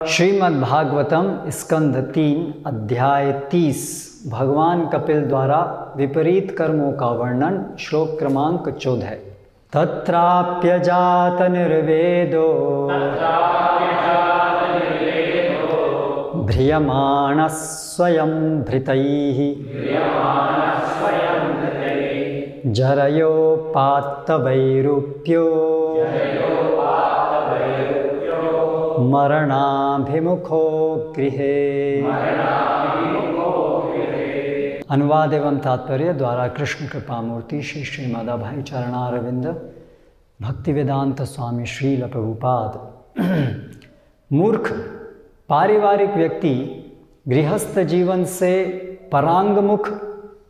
श्रीमद्भागवतम स्कंध 3 अध्याय 30 भगवान कपिल द्वारा विपरीत कर्मों का वर्णन श्लोक क्रमांक 14। तत्राप्यजात निर्वेदो ध्रियमाणः स्वयं भृतैः जरयोपात्तवैरूप्यो मरणाभिमुखो गृहे। अनुवाद एवं तात्पर्य द्वारा कृष्ण कृपा मूर्ति श्री श्री माधा भाई चरणारविंद भक्तिवेदांत स्वामी श्रील प्रभुपाद। मूर्ख पारिवारिक व्यक्ति गृहस्थ जीवन से परांगमुख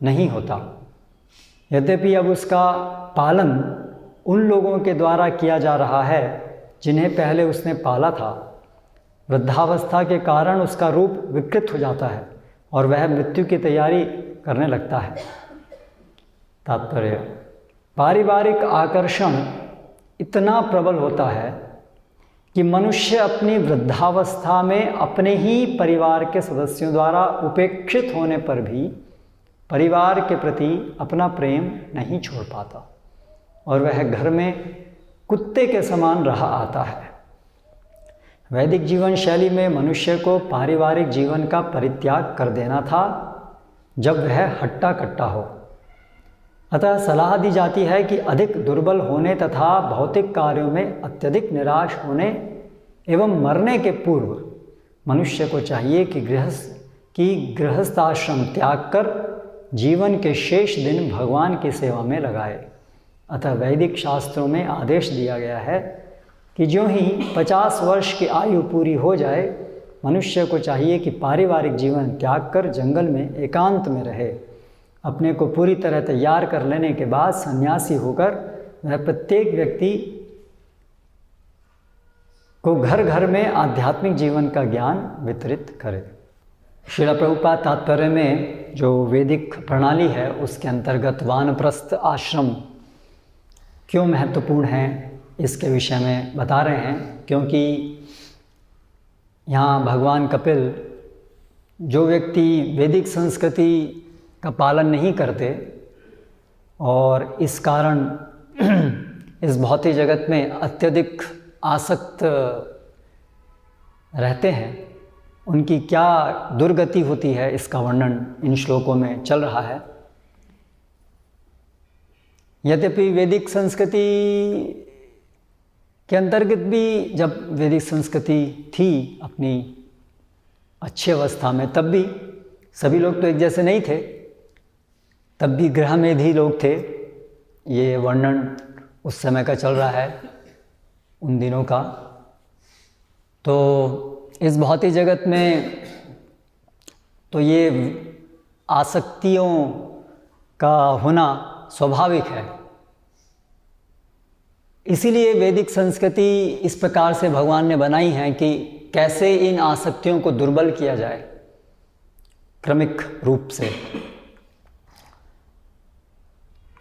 नहीं होता, यद्यपि अब उसका पालन उन लोगों के द्वारा किया जा रहा है जिन्हें पहले उसने पाला था। वृद्धावस्था के कारण उसका रूप विकृत हो जाता है और वह मृत्यु की तैयारी करने लगता है। तात्पर्य, पारिवारिक आकर्षण इतना प्रबल होता है कि मनुष्य अपनी वृद्धावस्था में अपने ही परिवार के सदस्यों द्वारा उपेक्षित होने पर भी परिवार के प्रति अपना प्रेम नहीं छोड़ पाता और वह घर में कुत्ते के समान रहा आता है। वैदिक जीवन शैली में मनुष्य को पारिवारिक जीवन का परित्याग कर देना था जब वह हट्टा कट्टा हो। अतः सलाह दी जाती है कि अधिक दुर्बल होने तथा भौतिक कार्यों में अत्यधिक निराश होने एवं मरने के पूर्व मनुष्य को चाहिए कि गृहस्थाश्रम त्याग कर जीवन के शेष दिन भगवान की सेवा में लगाए। अतः वैदिक शास्त्रों में आदेश दिया गया है कि ज्यों ही 50 वर्ष की आयु पूरी हो जाए, मनुष्य को चाहिए कि पारिवारिक जीवन त्याग कर जंगल में एकांत में रहे। अपने को पूरी तरह तैयार कर लेने के बाद सन्यासी होकर वह प्रत्येक व्यक्ति को घर घर में आध्यात्मिक जीवन का ज्ञान वितरित करे। श्रील प्रभुपाद तात्पर्य में जो वैदिक प्रणाली है उसके अंतर्गत वानप्रस्थ आश्रम क्यों महत्वपूर्ण है इसके विषय में बता रहे हैं, क्योंकि यहाँ भगवान कपिल जो व्यक्ति वैदिक संस्कृति का पालन नहीं करते और इस कारण इस भौतिक जगत में अत्यधिक आसक्त रहते हैं, उनकी क्या दुर्गति होती है इसका वर्णन इन श्लोकों में चल रहा है। यद्यपि वैदिक संस्कृति के अंतर्गत भी जब वैदिक संस्कृति थी अपनी अच्छी अवस्था में, तब भी सभी लोग तो एक जैसे नहीं थे, तब भी गृहमेधी लोग थे। ये वर्णन उस समय का चल रहा है, उन दिनों का। तो इस भौतिक जगत में तो ये आसक्तियों का होना स्वाभाविक है। इसीलिए वैदिक संस्कृति इस प्रकार से भगवान ने बनाई है कि कैसे इन आसक्तियों को दुर्बल किया जाए क्रमिक रूप से।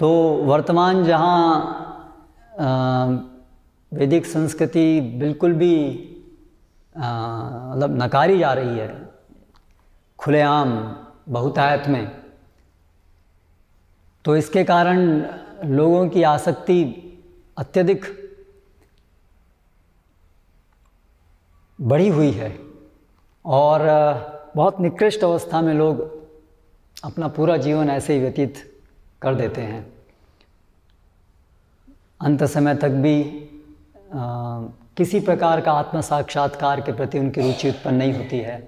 तो वर्तमान जहाँ वैदिक संस्कृति बिल्कुल भी मतलब नकारी जा रही है खुलेआम बहुतायत में, तो इसके कारण लोगों की आसक्ति अत्यधिक बढ़ी हुई है और बहुत निकृष्ट अवस्था में लोग अपना पूरा जीवन ऐसे ही व्यतीत कर देते हैं। अंत समय तक भी किसी प्रकार का आत्म साक्षात्कार के प्रति उनकी रुचि उत्पन्न नहीं होती है।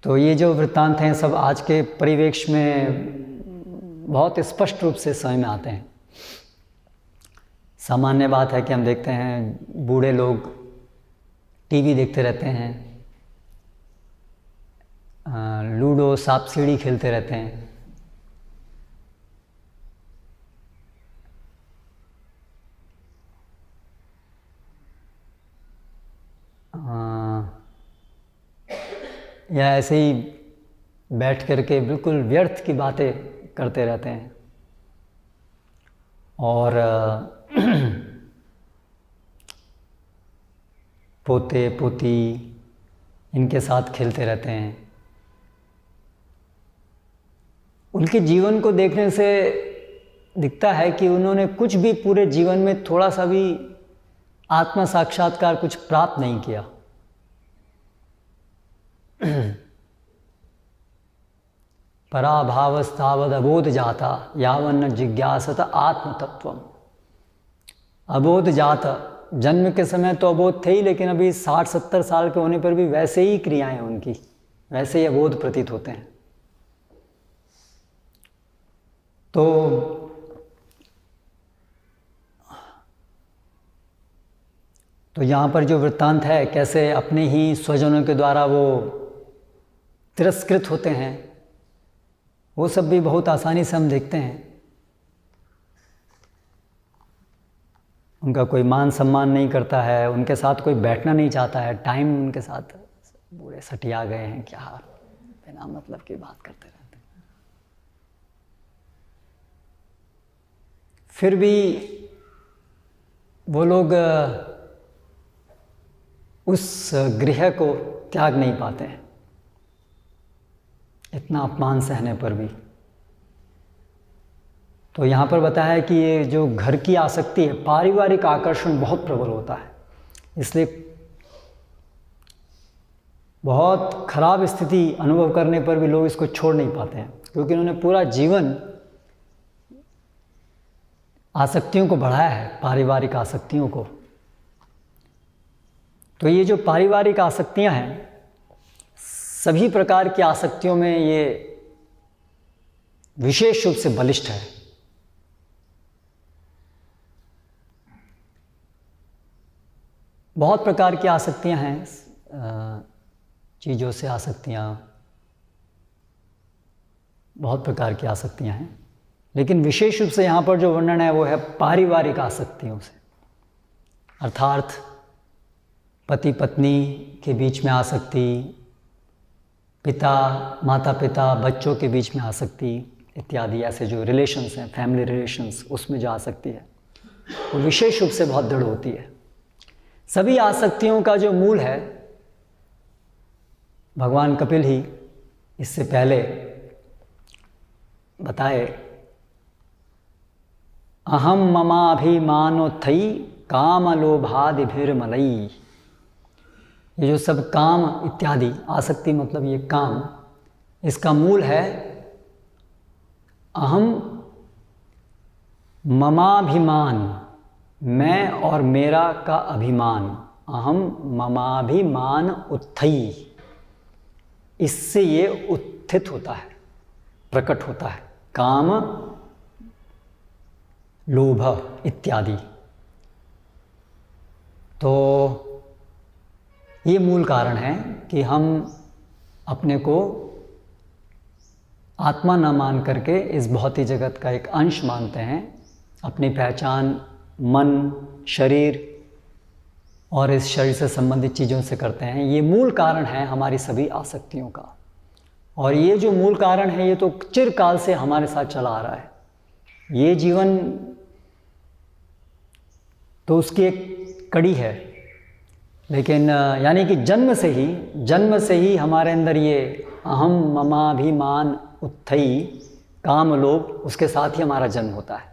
तो ये जो वृत्तांत हैं सब आज के परिवेश में बहुत स्पष्ट रूप से समझ में आते हैं। सामान्य बात है कि हम देखते हैं बूढ़े लोग टीवी देखते रहते हैं, लूडो सांप सीढ़ी खेलते रहते हैं। या ऐसे ही बैठ करके बिल्कुल व्यर्थ की बातें करते रहते हैं और पोते पोती इनके साथ खेलते रहते हैं। उनके जीवन को देखने से दिखता है कि उन्होंने कुछ भी पूरे जीवन में थोड़ा सा भी आत्म साक्षात्कार कुछ प्राप्त नहीं किया। पराभावस्तावद अबोध जाता यावन्न जिज्ञासत आत्मतत्वम। अबोध जाता, जन्म के समय तो अबोध थे ही, लेकिन अभी 60-70 साल के होने पर भी वैसे ही क्रियाएं उनकी, वैसे ही अबोध प्रतीत होते हैं। तो यहाँ पर जो वृत्तांत है, कैसे अपने ही स्वजनों के द्वारा वो तिरस्कृत होते हैं, वो सब भी बहुत आसानी से हम देखते हैं। उनका कोई मान सम्मान नहीं करता है, उनके साथ कोई बैठना नहीं चाहता है, टाइम उनके साथ बूढ़े सटिया गए हैं, क्या बिना मतलब की बात करते रहते हैं। फिर भी वो लोग उस गृह को त्याग नहीं पाते हैं, इतना अपमान सहने पर भी। तो यहाँ पर बताया है कि ये जो घर की आसक्ति है, पारिवारिक आकर्षण बहुत प्रबल होता है, इसलिए बहुत खराब स्थिति अनुभव करने पर भी लोग इसको छोड़ नहीं पाते हैं, क्योंकि उन्होंने पूरा जीवन आसक्तियों को बढ़ाया है, पारिवारिक आसक्तियों को। तो ये जो पारिवारिक आसक्तियां हैं, सभी प्रकार की आसक्तियों में ये विशेष रूप से बलिष्ठ है। बहुत प्रकार की आसक्तियां हैं, चीज़ों से आसक्तियां, बहुत प्रकार की आसक्तियां हैं, लेकिन विशेष रूप से यहाँ पर जो वर्णन है वो है पारिवारिक आसक्तियों से, अर्थात पति पत्नी के बीच में आसक्ति, पिता माता पिता बच्चों के बीच में आसक्ति इत्यादि, ऐसे जो रिलेशंस हैं, फैमिली रिलेशंस, उसमें जो आसक्ति है वो विशेष रूप से बहुत दृढ़ होती है। सभी आसक्तियों का जो मूल है, भगवान कपिल ही इससे पहले बताए, अहम ममाभिमानोत्थई कामलोभादिभिर्मलई। ये जो सब काम इत्यादि, आसक्ति मतलब ये काम, इसका मूल है अहम ममाभिमान, मैं और मेरा का अभिमान। अहम ममाभिमान उत्थई, इससे ये उत्थित होता है, प्रकट होता है, काम लोभ इत्यादि। तो ये मूल कारण है कि हम अपने को आत्मा न मान करके इस भौतिक जगत का एक अंश मानते हैं, अपनी पहचान मन, शरीर और इस शरीर से संबंधित चीज़ों से करते हैं। ये मूल कारण है हमारी सभी आसक्तियों का, और ये जो मूल कारण है ये तो चिरकाल से हमारे साथ चला आ रहा है। ये जीवन तो उसकी एक कड़ी है, लेकिन यानी कि जन्म से ही हमारे अंदर ये अहम ममाभिमान उत्थई काम लोभ, उसके साथ ही हमारा जन्म होता है।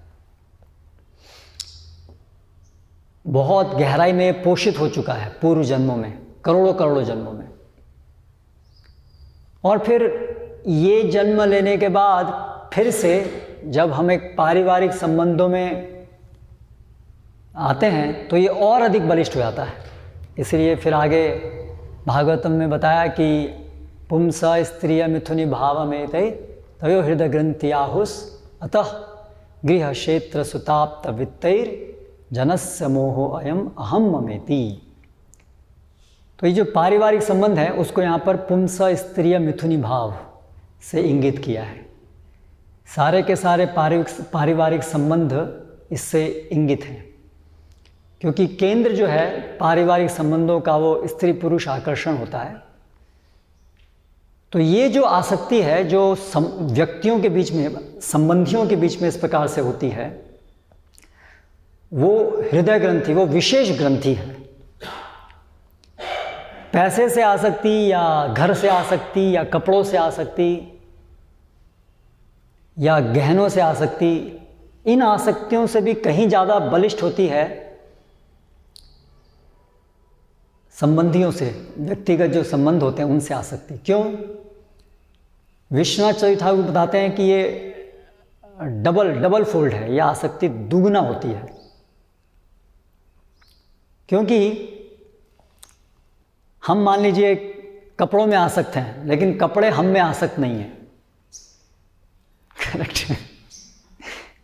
बहुत गहराई में पोषित हो चुका है पूर्व जन्मों में, करोड़ों जन्मों में। और फिर ये जन्म लेने के बाद फिर से जब हम एक पारिवारिक संबंधों में आते हैं तो ये और अधिक बलिष्ठ हो जाता है। इसलिए फिर आगे भागवतम में बताया कि पुंसा स्त्रिय मिथुनि भाव में तयो हृदय ग्रंथि आहुस अतः गृह क्षेत्र सुताप्त वित्तैर जनस्य मोहो अयम अहम ममेति। तो ये जो पारिवारिक संबंध है उसको यहाँ पर पुंसा स्त्रिय मिथुनि भाव से इंगित किया है। सारे के सारे पारिवारिक संबंध इससे इंगित हैं, क्योंकि केंद्र जो है पारिवारिक संबंधों का वो स्त्री पुरुष आकर्षण होता है। तो ये जो आसक्ति है जो व्यक्तियों के बीच में, संबंधियों के बीच में इस प्रकार से होती है, वो हृदय ग्रंथि, वो विशेष ग्रंथि है। पैसे से आसक्ति या घर से आसक्ति या कपड़ों से आसक्ति या गहनों से आसक्ति, इन आसक्तियों से भी कहीं ज़्यादा बलिष्ठ होती है संबंधियों से, व्यक्तिगत जो संबंध होते हैं उनसे आसक्ति। क्यों? विश्वनाथ चौधरी ठाकुर बताते हैं कि ये डबल फोल्ड है, यह आसक्ति दुगना होती है। क्योंकि हम मान लीजिए कपड़ों में आसक्त हैं, लेकिन कपड़े हम में आसक्त नहीं हैं, करेक्ट?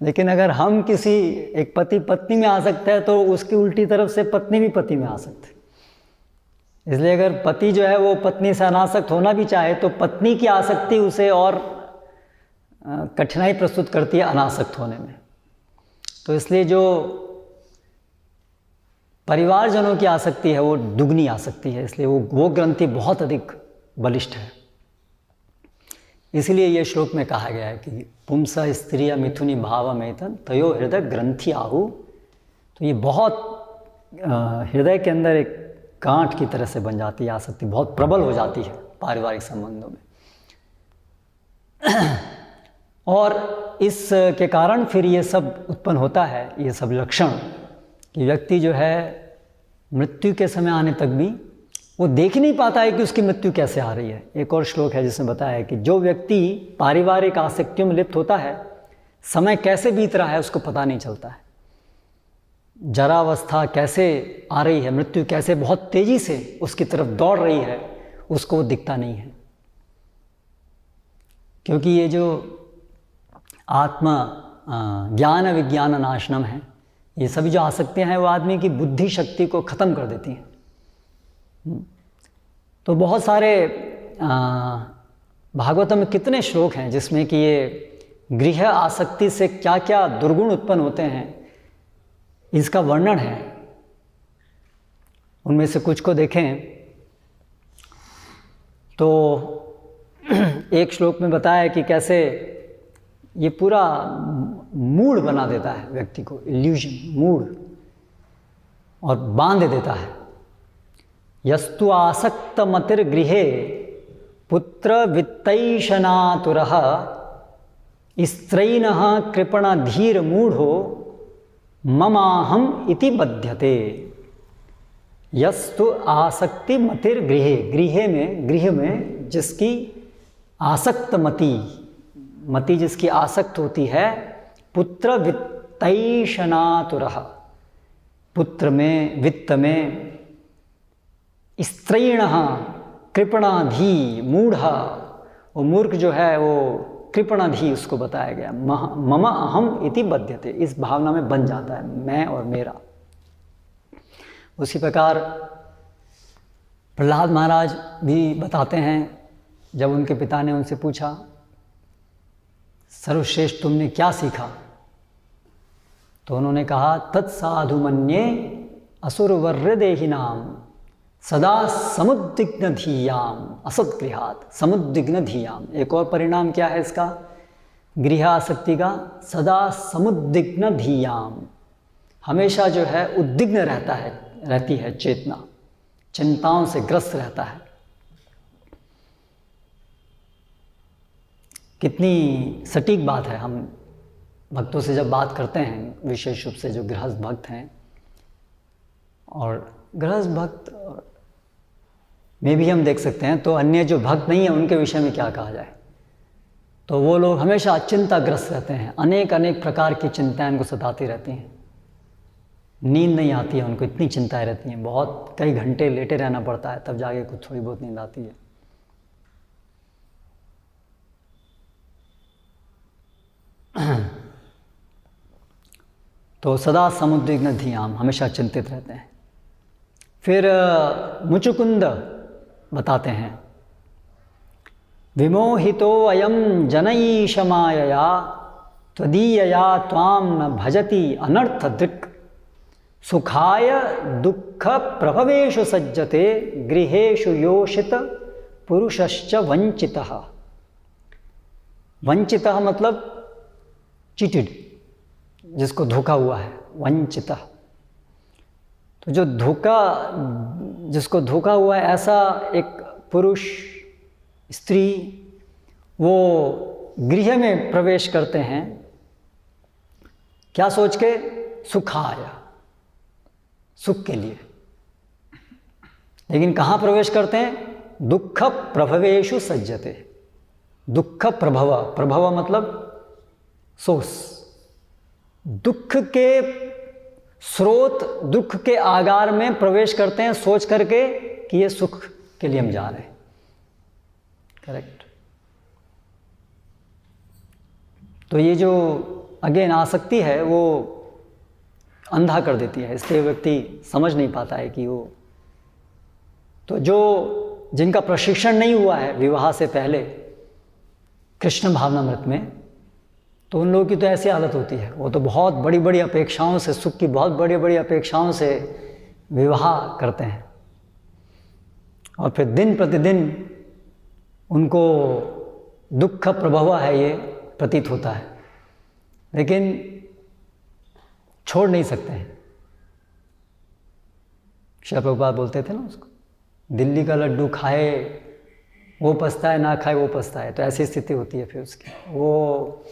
लेकिन अगर हम किसी एक पति पत्नी में आसक्त है तो उसकी उल्टी तरफ से पत्नी भी पति में आसक्त है। इसलिए अगर पति जो है वो पत्नी से अनासक्त होना भी चाहे तो पत्नी की आसक्ति उसे और कठिनाई प्रस्तुत करती है अनासक्त होने में। तो इसलिए जो परिवारजनों की आसक्ति है वो दुगनी आसक्ति है, इसलिए वो ग्रंथि बहुत अधिक बलिष्ठ है। इसलिए ये श्लोक में कहा गया है कि पुंसा स्त्रिया मिथुनी भावमेतन तयो हृदय ग्रंथि आहु। तो ये बहुत हृदय के अंदर एक गांठ की तरह से बन जाती है, आसक्ति बहुत प्रबल हो जाती है पारिवारिक संबंधों में। और इस के कारण फिर ये सब उत्पन्न होता है, ये सब लक्षण कि व्यक्ति जो है मृत्यु के समय आने तक भी वो देख ही नहीं पाता है कि उसकी मृत्यु कैसे आ रही है। एक और श्लोक है जिसमें बताया है कि जो व्यक्ति पारिवारिक आसक्तियों में लिप्त होता है, समय कैसे बीत रहा है उसको पता नहीं चलता है। जरावस्था कैसे आ रही है, मृत्यु कैसे बहुत तेजी से उसकी तरफ दौड़ रही है, उसको दिखता नहीं है। क्योंकि ये जो आत्मा ज्ञान विज्ञान नाशनम है, ये सभी जो आसक्तियाँ हैं वो आदमी की बुद्धि शक्ति को ख़त्म कर देती हैं। तो बहुत सारे भागवतम में कितने श्लोक हैं जिसमें कि ये गृह आसक्ति से क्या क्या दुर्गुण उत्पन्न होते हैं इसका वर्णन है। उनमें से कुछ को देखें तो एक श्लोक में बताया है कि कैसे ये पूरा मूड बना देता है व्यक्ति को, इल्यूजन, मूड, और बांध देता है। यस्तु आसक्त मतिर गृहे पुत्र वित्तैषणातुरः स्त्रैणः कृपण धीर मूढ़ो ममाहम इति बध्यते। यस्तु आसक्ति मतिर गृहे, गृह में जिसकी आसक्त मति जिसकी आसक्त होती है, पुत्र वित्तैषणातुरः, पुत्र में, वित्त में, स्त्रैणः कृपणाधी मूढ़ा, वो मूर्ख जो है वो कृपणाधी उसको बताया गया, मम अहम इति बध्यते, इस भावना में बन जाता है मैं और मेरा। उसी प्रकार प्रहलाद महाराज भी बताते हैं, जब उनके पिता ने उनसे पूछा सर्वश्रेष्ठ तुमने क्या सीखा, तो उन्होंने कहा तत्साधु मन्ये असुरवर्य देहिनाम सदा समुद्विग्न धीयाम असद्गृहात समुद्विग्न धीयाम। एक और परिणाम क्या है इसका, गृह आसक्ति का, सदा समुद्विग्न धीयाम, हमेशा जो है उद्विग्न रहती है चेतना, चिंताओं से ग्रस्त रहता है। कितनी सटीक बात है। हम भक्तों से जब बात करते हैं, विशेष रूप से जो गृहस्थ भक्त हैं, और गृहस्थ भक्त में भी हम देख सकते हैं, तो अन्य जो भक्त नहीं है उनके विषय में क्या कहा जाए, तो वो लोग हमेशा चिंताग्रस्त रहते हैं, अनेक प्रकार की चिंताएं उनको सताती रहती हैं, नींद नहीं आती है उनको, इतनी चिंताएं रहती हैं, बहुत कई घंटे लेटे रहना पड़ता है तब जाके कुछ थोड़ी बहुत नींद आती है। तो सदा समुद्विग्न धियाम, हमेशा चिंतित रहते हैं। फिर मुचुकुंद बताते हैं, विमोहितो अयम जनईश मायया त्वदीयया त्वाम न भजति अनर्थ दृक् सुखाय दुःख प्रभवेषु सज्जते गृहेषु योषित पुरुषश्च वंचितः। वंचितः मतलब चीटेड, जिसको धोखा हुआ है, वंचितः। तो जो धोखा, जिसको धोखा हुआ है, ऐसा एक पुरुष स्त्री वो गृह में प्रवेश करते हैं क्या सोच के? सुखाय, सुख के लिए। लेकिन कहाँ प्रवेश करते हैं? दुख प्रभवेषु सज्जते। दुख प्रभव, प्रभव मतलब सोर्स, दुख के स्रोत, दुख के आगार में प्रवेश करते हैं सोच करके कि ये सुख के लिए हम जा रहे हैं। करेक्ट। तो ये जो अगेन आसक्ति है वो अंधा कर देती है, इसलिए व्यक्ति समझ नहीं पाता है कि वो, तो जो जिनका प्रशिक्षण नहीं हुआ है विवाह से पहले कृष्ण भावनामृत में, तो उन लोगों की तो ऐसी हालत होती है, वो तो बहुत बड़ी बड़ी अपेक्षाओं से, सुख की बहुत बड़ी बड़ी अपेक्षाओं से विवाह करते हैं और फिर दिन प्रतिदिन उनको दुख प्रभव है ये प्रतीत होता है, लेकिन छोड़ नहीं सकते हैं। श्री प्रभुपाद बोलते थे ना उसको, दिल्ली का लड्डू खाए वो पछताए, ना खाए वो पछताए। तो ऐसी स्थिति होती है फिर उसकी, वो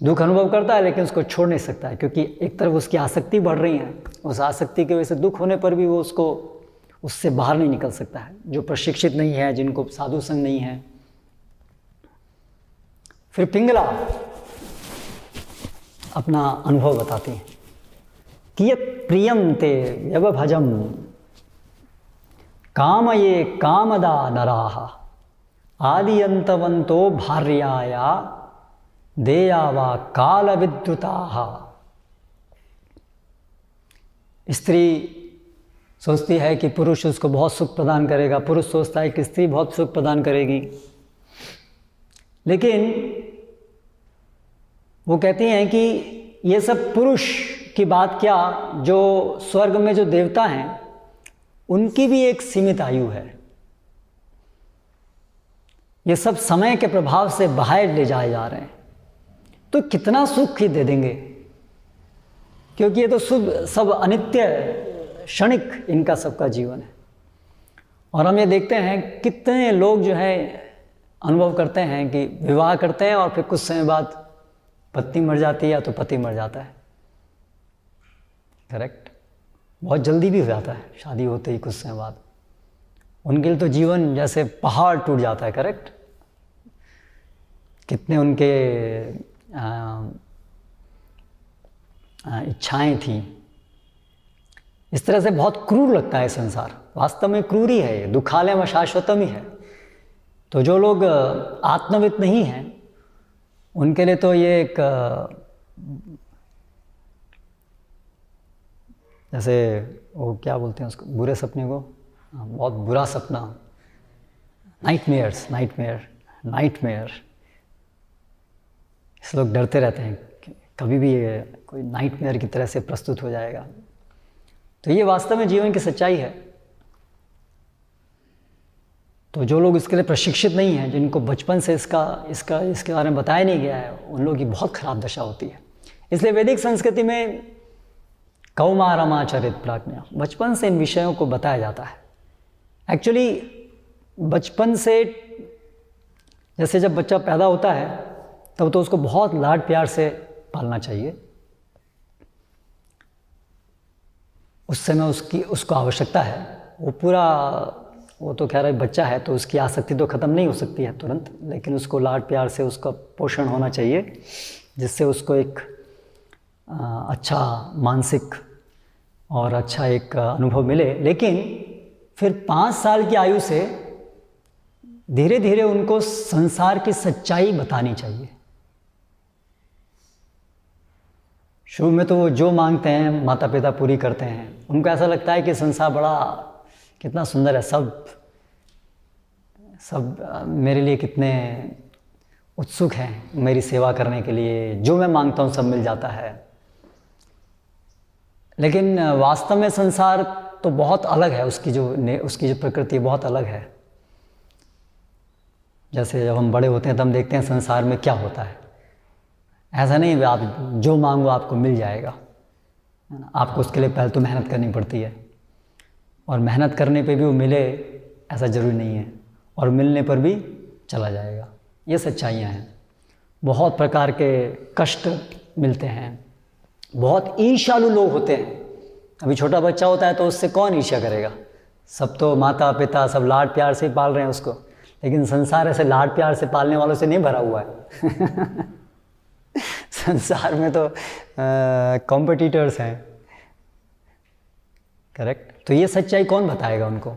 दुख अनुभव करता है लेकिन उसको छोड़ नहीं सकता है, क्योंकि एक तरफ उसकी आसक्ति बढ़ रही है, उस आसक्ति की वजह से दुख होने पर भी वो उसको, उससे बाहर नहीं निकल सकता है, जो प्रशिक्षित नहीं है, जिनको साधु संग नहीं है। फिर पिंगला अपना अनुभव बताती हैं, कियत् प्रियं ते व्यवभजम कामये कामदा नराः आदियंतवंतो भार्याया देयावा काल विद्युताः। स्त्री सोचती है कि पुरुष उसको बहुत सुख प्रदान करेगा, पुरुष सोचता है कि स्त्री बहुत सुख प्रदान करेगी, लेकिन वो कहती हैं कि ये सब पुरुष की बात क्या, जो स्वर्ग में जो देवता हैं उनकी भी एक सीमित आयु है, ये सब समय के प्रभाव से बाहर ले जाए जा रहे हैं, तो कितना सुख ही दे देंगे, क्योंकि ये तो सब अनित्य क्षणिक इनका सबका जीवन है। और हम ये देखते हैं कितने लोग जो है अनुभव करते हैं कि विवाह करते हैं और फिर कुछ समय बाद पत्नी मर जाती है या तो पति मर जाता है। करेक्ट। बहुत जल्दी भी हो जाता है, शादी होते ही कुछ समय बाद उनके लिए तो जीवन जैसे पहाड़ टूट जाता है। करेक्ट। कितने उनके इच्छाएं थी, इस तरह से बहुत क्रूर लगता है संसार, वास्तव में क्रूर ही है ये, दुखालयम अशाश्वतम ही है। तो जो लोग आत्मवित नहीं हैं उनके लिए तो ये एक जैसे वो क्या बोलते हैं उसको, बुरे सपने को, बहुत बुरा सपना, नाइटमेयर। इस लोग डरते रहते हैं कि कभी भी ये कोई नाइटमेयर की तरह से प्रस्तुत हो जाएगा। तो ये वास्तव में जीवन की सच्चाई है। तो जो लोग इसके लिए प्रशिक्षित नहीं हैं, जिनको बचपन से इसके बारे में बताया नहीं गया है, उन लोगों की बहुत खराब दशा होती है। इसलिए वैदिक संस्कृति में कौमारमाचरित प्राज्ञा, बचपन से इन विषयों को बताया जाता है। एक्चुअली बचपन से, जैसे जब बच्चा पैदा होता है तब तो उसको बहुत लाड प्यार से पालना चाहिए, उस समय उसको आवश्यकता है। वो तो कह रहा है बच्चा है तो उसकी आसक्ति तो ख़त्म नहीं हो सकती है तुरंत, लेकिन उसको लाड प्यार से उसका पोषण होना चाहिए, जिससे उसको एक अच्छा मानसिक और अच्छा एक अनुभव मिले। लेकिन फिर 5 साल की आयु से धीरे धीरे उनको संसार की सच्चाई बतानी चाहिए। शुरू में तो वो जो मांगते हैं माता पिता पूरी करते हैं, उनको ऐसा लगता है कि संसार बड़ा कितना सुंदर है, सब मेरे लिए कितने उत्सुक हैं मेरी सेवा करने के लिए, जो मैं मांगता हूँ सब मिल जाता है। लेकिन वास्तव में संसार तो बहुत अलग है, उसकी जो प्रकृति बहुत अलग है। जैसे जब हम बड़े होते हैं तब हम देखते हैं संसार में क्या होता है। ऐसा नहीं है आप जो मांगो आपको मिल जाएगा, है ना। आपको उसके लिए पहले तो मेहनत करनी पड़ती है, और मेहनत करने पे भी वो मिले ऐसा ज़रूरी नहीं है, और मिलने पर भी चला जाएगा। ये सच्चाइयाँ हैं। बहुत प्रकार के कष्ट मिलते हैं, बहुत ईर्ष्यालु लोग होते हैं। अभी छोटा बच्चा होता है तो उससे कौन ईर्ष्या करेगा? सब तो माता पिता सब लाड प्यार से पाल रहे हैं उसको, लेकिन संसार ऐसे लाड प्यार से पालने वालों से नहीं भरा हुआ है। संसार में तो कॉम्पिटिटर्स हैं। करेक्ट। तो ये सच्चाई कौन बताएगा उनको?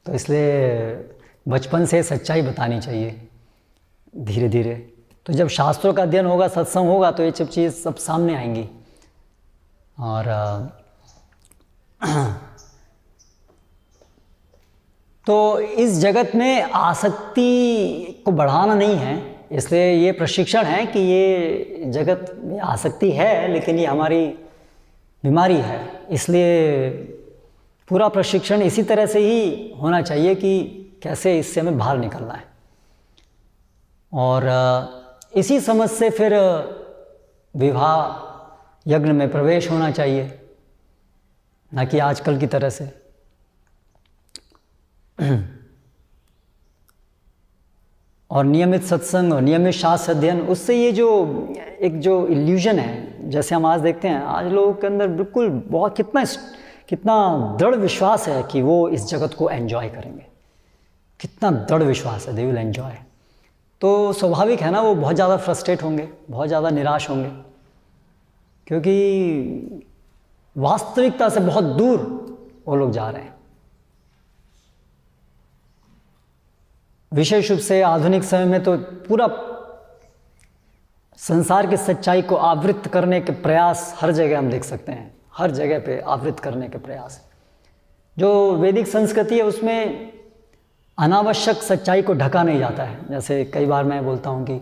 तो इसलिए बचपन से सच्चाई बतानी चाहिए धीरे धीरे। तो जब शास्त्रों का अध्ययन होगा, सत्संग होगा, तो ये सब चीज़ सब सामने आएंगी। और तो इस जगत में आसक्ति को बढ़ाना नहीं है, इसलिए ये प्रशिक्षण है कि ये जगत में आसक्ति है, लेकिन ये हमारी बीमारी है। इसलिए पूरा प्रशिक्षण इसी तरह से ही होना चाहिए कि कैसे इससे हमें बाहर निकलना है। और इसी समझ से फिर विवाह यज्ञ में प्रवेश होना चाहिए, ना कि आजकल की तरह से। और नियमित सत्संग और नियमित शास्त्र अध्ययन, उससे ये जो एक जो इल्यूजन है, जैसे हम आज देखते हैं, आज लोगों के अंदर बिल्कुल बहुत कितना दृढ़ विश्वास है कि वो इस जगत को एंजॉय करेंगे। कितना दृढ़ विश्वास है, दे विल एंजॉय। तो स्वाभाविक है ना, वो बहुत ज़्यादा फ्रस्ट्रेट होंगे, बहुत ज़्यादा निराश होंगे, क्योंकि वास्तविकता से बहुत दूर वो लोग जा रहे हैं। विशेष रूप से आधुनिक समय में तो पूरा संसार की सच्चाई को आवृत करने के प्रयास हर जगह हम देख सकते हैं। हर जगह पे आवृत करने के प्रयास। जो वैदिक संस्कृति है उसमें अनावश्यक सच्चाई को ढका नहीं जाता है। जैसे कई बार मैं बोलता हूँ कि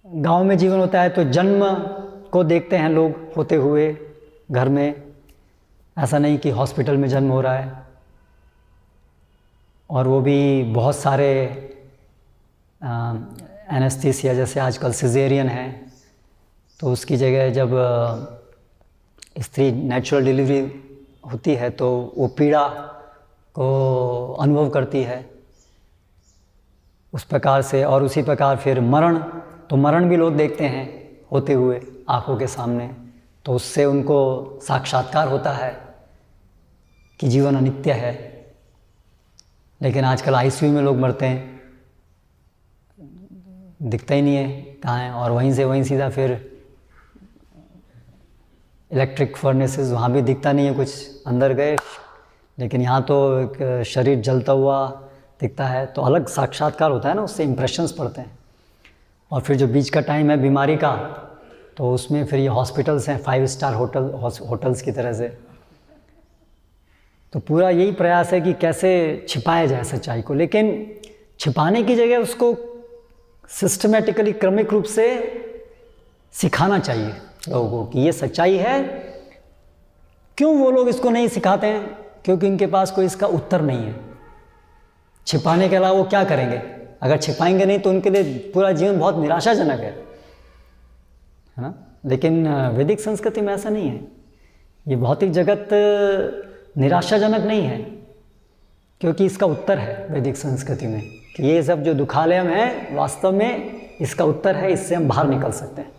गांव में जीवन होता है तो जन्म को देखते हैं लोग होते हुए घर में, ऐसा नहीं कि हॉस्पिटल में जन्म हो रहा है। और वो भी बहुत सारे एनेस्थीसिया, जैसे आजकल सिजेरियन है, तो उसकी जगह जब स्त्री नेचुरल डिलीवरी होती है तो वो पीड़ा को अनुभव करती है उस प्रकार से। और उसी प्रकार फिर मरण, तो मरण भी लोग देखते हैं होते हुए आँखों के सामने, तो उससे उनको साक्षात्कार होता है कि जीवन अनित्य है। लेकिन आजकल आईसीयू में लोग मरते हैं, दिखता ही नहीं है कहाँ है, और वहीं से वहीं सीधा फिर इलेक्ट्रिक फर्नेसेस, वहाँ भी दिखता नहीं है कुछ, अंदर गए। लेकिन यहाँ तो एक शरीर जलता हुआ दिखता है, तो अलग साक्षात्कार होता है ना, उससे इम्प्रेशंस पड़ते हैं। और फिर जो बीच का टाइम है बीमारी का, तो उसमें फिर ये हॉस्पिटल्स हैं 5 स्टार होटल्स की तरह से। तो पूरा यही प्रयास है कि कैसे छिपाया जाए सच्चाई को, लेकिन छिपाने की जगह उसको सिस्टमेटिकली, क्रमिक रूप से सिखाना चाहिए लोगों को कि ये सच्चाई है। क्यों वो लोग इसको नहीं सिखाते हैं? क्योंकि इनके पास कोई इसका उत्तर नहीं है। छिपाने के अलावा वो क्या करेंगे? अगर छिपाएंगे नहीं तो उनके लिए पूरा जीवन बहुत निराशाजनक है ना। लेकिन वैदिक संस्कृति में ऐसा नहीं है। ये भौतिक जगत निराशाजनक नहीं है, क्योंकि इसका उत्तर है वैदिक संस्कृति में कि ये सब जो दुखालय है वास्तव में इसका उत्तर है, इससे हम बाहर निकल सकते हैं।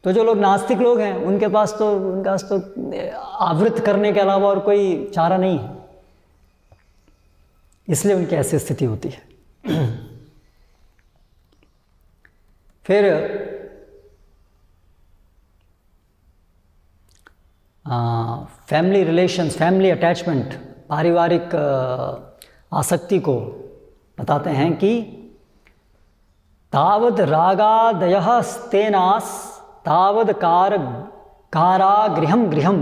तो जो लोग नास्तिक लोग हैं उनके पास तो आवृत करने के अलावा और कोई चारा नहीं है, इसलिए उनकी ऐसी स्थिति होती है। फिर फैमिली रिलेशंस, फैमिली अटैचमेंट, पारिवारिक आसक्ति को बताते हैं कि तावद रागादयः स्तेनास तावद कारागृहं गृहं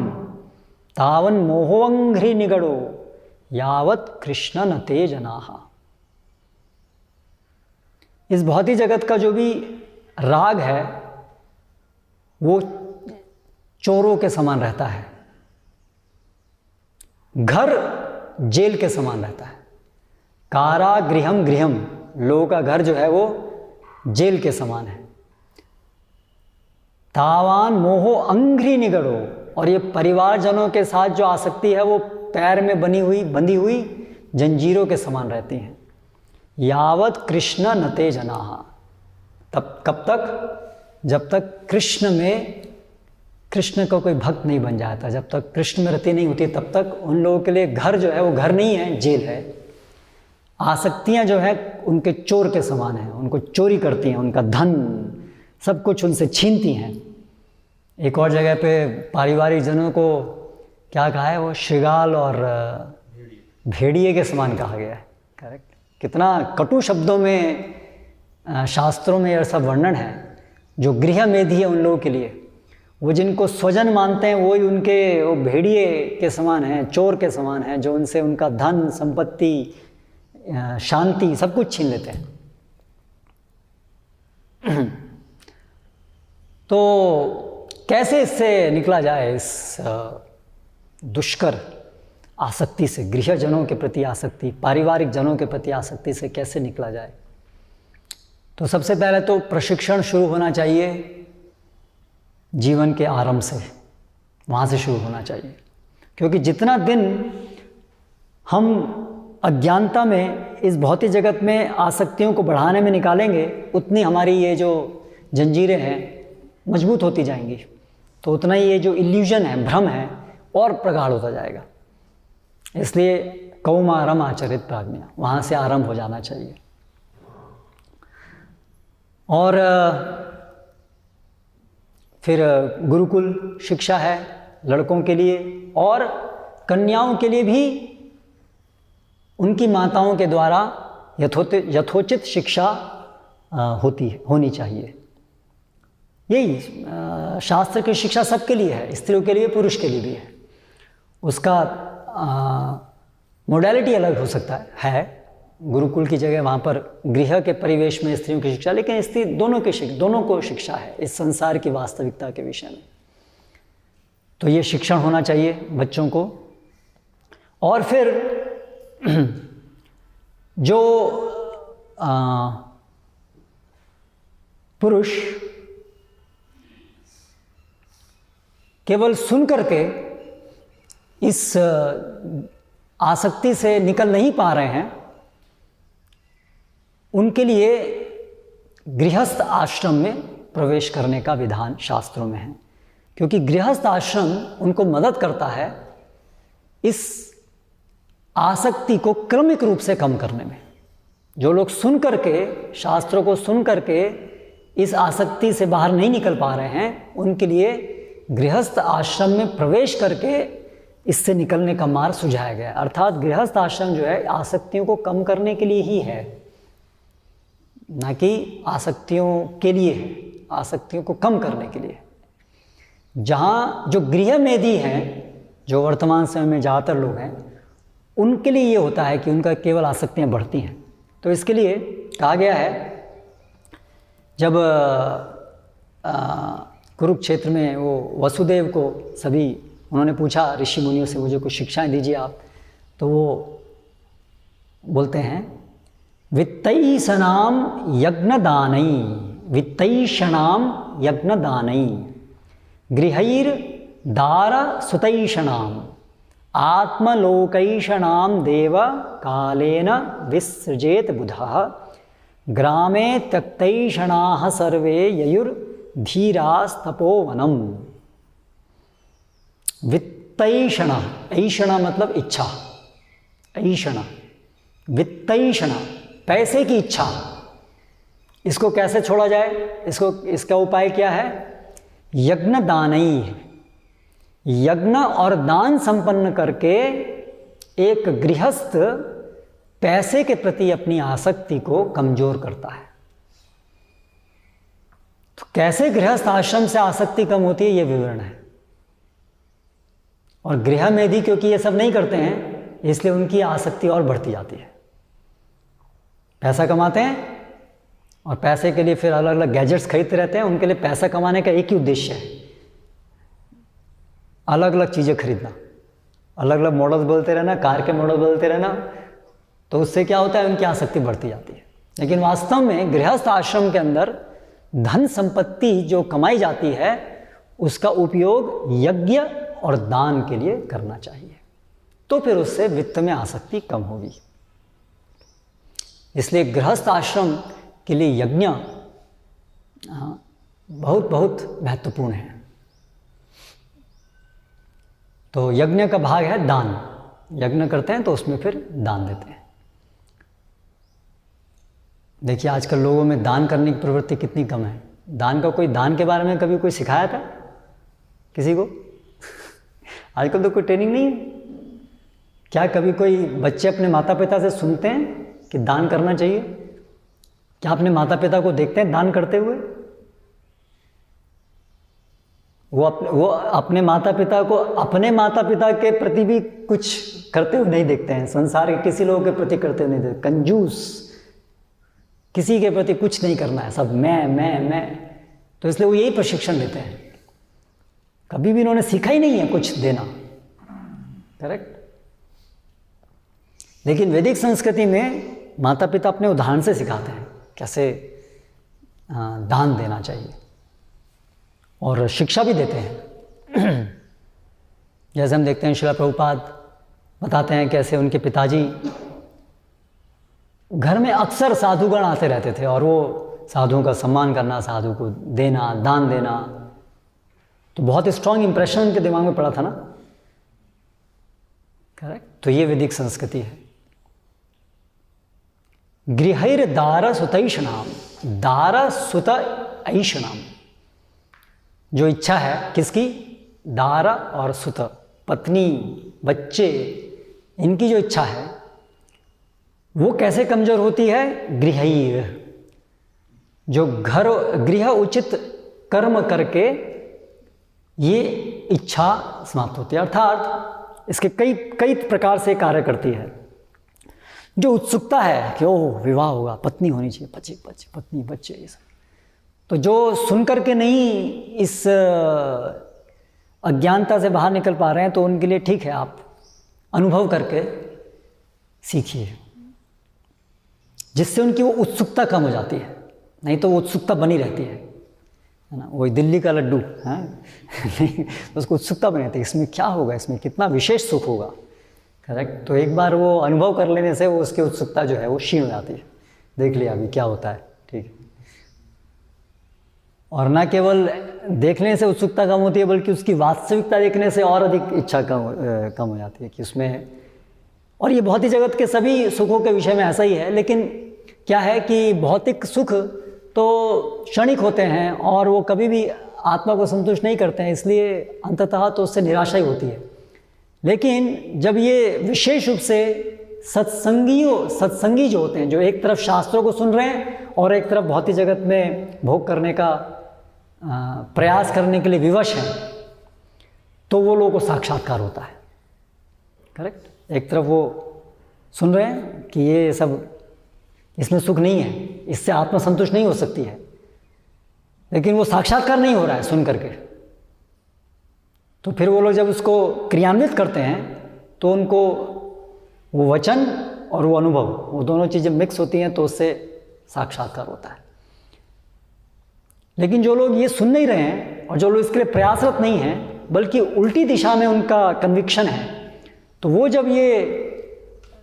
तावन मोहोऽङ्घ्रि निगडो यावत कृष्ण न ते जनाः। इस भौतिक जगत का जो भी राग है वो चोरों के समान रहता है, घर जेल के समान रहता है। कारागृहं गृहं, लोगों का घर जो है वो जेल के समान है। तावान मोहो अंघ्रि निगड़ो, और ये परिवारजनों के साथ जो आसक्ति है वो पैर में बंधी हुई जंजीरों के समान रहती हैं। यावत कृष्ण नते जनाः, तब कब तक? जब तक कृष्ण का कोई भक्त नहीं बन जाता, जब तक कृष्ण में रति नहीं होती, तब तक उन लोगों के लिए घर जो है वो घर नहीं है, जेल है। आसक्तियां जो है उनके चोर के समान है, उनको चोरी करती हैं, उनका धन सब कुछ उनसे छीनती हैं। एक और जगह पे पारिवारिक जनों को क्या कहा है, वो श्रृगाल और भेड़िए के समान कहा गया है। करेक्ट, कितना कटु शब्दों में शास्त्रों में यह सब वर्णन है। जो गृह मेधी है उन लोगों के लिए, वो जिनको स्वजन मानते हैं वही उनके वो भेड़िए के समान हैं, चोर के समान हैं, जो उनसे उनका धन संपत्ति शांति सब कुछ छीन लेते हैं। तो कैसे इससे निकला जाए, इस दुष्कर आसक्ति से, गृहजनों के प्रति आसक्ति, पारिवारिक जनों के प्रति आसक्ति से कैसे निकला जाए? तो सबसे पहले तो प्रशिक्षण शुरू होना चाहिए जीवन के आरंभ से, वहाँ से शुरू होना चाहिए। क्योंकि जितना दिन हम अज्ञानता में इस भौतिक जगत में आसक्तियों को बढ़ाने में निकालेंगे, उतनी हमारी ये जो जंजीरें हैं मजबूत होती जाएंगी, तो उतना ही ये जो इल्यूजन है, भ्रम है, और प्रगाढ़ होता जाएगा। इसलिए कौमारम आचरित प्राज्ञा, वहाँ से आरंभ हो जाना चाहिए। और फिर गुरुकुल शिक्षा है लड़कों के लिए, और कन्याओं के लिए भी उनकी माताओं के द्वारा यथोचित शिक्षा होनी चाहिए। यही शास्त्र की शिक्षा सबके लिए है, स्त्रियों के लिए, पुरुष के लिए भी है। उसका मोडेलिटी अलग हो सकता है। गुरुकुल की जगह वहाँ पर गृह के परिवेश में स्त्रियों की शिक्षा, लेकिन स्त्री दोनों को शिक्षा है इस संसार की वास्तविकता के विषय में। तो ये शिक्षण होना चाहिए बच्चों को। और फिर जो पुरुष केवल सुन करके इस आसक्ति से निकल नहीं पा रहे हैं, उनके लिए गृहस्थ आश्रम में प्रवेश करने का विधान शास्त्रों में है। क्योंकि गृहस्थ आश्रम उनको मदद करता है इस आसक्ति को क्रमिक रूप से कम करने में। जो लोग सुन करके, शास्त्रों को सुन करके इस आसक्ति से बाहर नहीं निकल पा रहे हैं, उनके लिए गृहस्थ आश्रम में प्रवेश करके इससे निकलने का मार्ग सुझाया गया। अर्थात गृहस्थ आश्रम जो है आसक्तियों को कम करने के लिए ही है, ना कि आसक्तियों के लिए है, आसक्तियों को कम करने के लिए। जहाँ जो गृह मेधी हैं, जो वर्तमान समय में ज़्यादातर लोग हैं, उनके लिए ये होता है कि उनका केवल आसक्तियाँ बढ़ती हैं। तो इसके लिए कहा गया है, जब कुरुक्षेत्र में वो वसुदेव को सभी उन्होंने पूछा ऋषि मुनियों से, मुझे कुछ शिक्षाएं दीजिए आप, तो वो बोलते हैं वित्तैषणाम यज्ञदानै, वित्तैषणाम यज्ञदानै गृहैर्दार सुतैषणाम आत्मलोकैषणाम देव कालेन विसृजेत बुधः ग्रामे त्यक्तैषणाः सर्वे ययुर्धीरास्तपोवनम्। वित्तैषण, ऐषण मतलब इच्छा, ऐषण, वित्तैषण पैसे की इच्छा, इसको कैसे छोड़ा जाए? इसका उपाय क्या है? यज्ञ दानई, यज्ञ और दान संपन्न करके एक गृहस्थ पैसे के प्रति अपनी आसक्ति को कमजोर करता है। तो कैसे गृहस्थ आश्रम से आसक्ति कम होती है, ये विवरण है। और गृह मेधी क्योंकि ये सब नहीं करते हैं, इसलिए उनकी आसक्ति और बढ़ती जाती है। पैसा कमाते हैं और पैसे के लिए फिर अलग अलग गैजेट्स खरीदते रहते हैं। उनके लिए पैसा कमाने का एक ही उद्देश्य है, अलग अलग चीज़ें खरीदना, अलग अलग मॉडल्स बोलते रहना, कार के मॉडल बोलते रहना। तो उससे क्या होता है, उनकी आसक्ति बढ़ती जाती है। लेकिन वास्तव में गृहस्थ आश्रम के अंदर धन संपत्ति जो कमाई जाती है उसका उपयोग यज्ञ और दान के लिए करना चाहिए, तो फिर उससे वित्त में आसक्ति कम होगी। इसलिए गृहस्थ आश्रम के लिए यज्ञ बहुत बहुत महत्वपूर्ण है। तो यज्ञ का भाग है दान। यज्ञ करते हैं तो उसमें फिर दान देते हैं। देखिए आजकल लोगों में दान करने की प्रवृत्ति कितनी कम है। दान के बारे में कभी कोई सिखाया था किसी को? आजकल तो कोई ट्रेनिंग नहीं है। क्या कभी कोई बच्चे अपने माता पिता से सुनते हैं कि दान करना चाहिए? क्या अपने माता पिता को देखते हैं दान करते हुए? वो अपने माता पिता को अपने माता पिता के प्रति भी कुछ करते हुए नहीं देखते हैं। संसार के किसी लोगों के प्रति करते हुए नहीं देखते। कंजूस, किसी के प्रति कुछ नहीं करना है, सब मैं। तो इसलिए वो यही प्रशिक्षण लेते हैं। कभी भी इन्होंने सीखा ही नहीं है कुछ देना। करेक्ट। लेकिन वैदिक संस्कृति में माता पिता अपने उदाहरण से सिखाते हैं कैसे दान देना चाहिए और शिक्षा भी देते हैं। जैसे हम देखते हैं श्रील प्रभुपाद बताते हैं कैसे उनके पिताजी घर में अक्सर साधुगण आते रहते थे और वो साधुओं का सम्मान करना, साधु को देना, दान देना, तो बहुत स्ट्रांग इंप्रेशन उनके दिमाग में पड़ा था ना। करेक्ट। तो ये वैदिक संस्कृति है। गृहैर दार सुतैषणाम, दार सुत ऐषणाम, जो इच्छा है किसकी? दार और सुत, पत्नी बच्चे, इनकी जो इच्छा है वो कैसे कमजोर होती है? गृहैर, जो घर गृह उचित कर्म करके ये इच्छा समाप्त होती है। अर्थात इसके कई प्रकार से कार्य करती है। जो उत्सुकता है कि ओह विवाह होगा, पत्नी होनी चाहिए, पत्नी बच्चे, ये सब, तो जो सुन करके नहीं इस अज्ञानता से बाहर निकल पा रहे हैं तो उनके लिए ठीक है, आप अनुभव करके सीखिए, जिससे उनकी वो उत्सुकता कम हो जाती है। नहीं तो वो उत्सुकता बनी रहती है ना। वही दिल्ली का लड्डू है उसको उत्सुकता बनी रहती है, इसमें क्या होगा, इसमें कितना विशेष सुख होगा। करेक्ट। तो एक बार वो अनुभव कर लेने से वो उसकी उत्सुकता जो है वो क्षीण हो जाती है। देख लिया अभी क्या होता है, ठीक है। और ना केवल देखने से उत्सुकता कम होती है बल्कि उसकी वास्तविकता देखने से और अधिक इच्छा कम हो जाती है कि उसमें। और ये भौतिक जगत के सभी सुखों के विषय में ऐसा ही है। लेकिन क्या है कि भौतिक सुख तो क्षणिक होते हैं और वो कभी भी आत्मा को संतुष्ट नहीं करते हैं, इसलिए अंततः तो उससे निराशा ही होती है। लेकिन जब ये विशेष रूप से सत्संगी जो होते हैं, जो एक तरफ शास्त्रों को सुन रहे हैं और एक तरफ भौतिक जगत में भोग करने का प्रयास करने के लिए विवश हैं, तो वो लोगों को साक्षात्कार होता है। करेक्ट। एक तरफ वो सुन रहे हैं कि ये सब, इसमें सुख नहीं है, इससे आत्मा संतुष्ट नहीं हो सकती है, लेकिन वो साक्षात्कार नहीं हो रहा है सुन करके। तो फिर वो लोग जब उसको क्रियान्वित करते हैं तो उनको वो वचन और वो अनुभव, वो दोनों चीज़ें मिक्स होती हैं तो उससे साक्षात्कार होता है। लेकिन जो लोग ये सुन नहीं रहे हैं और जो लोग इसके लिए प्रयासरत नहीं हैं बल्कि उल्टी दिशा में उनका कन्विक्शन है, तो वो जब ये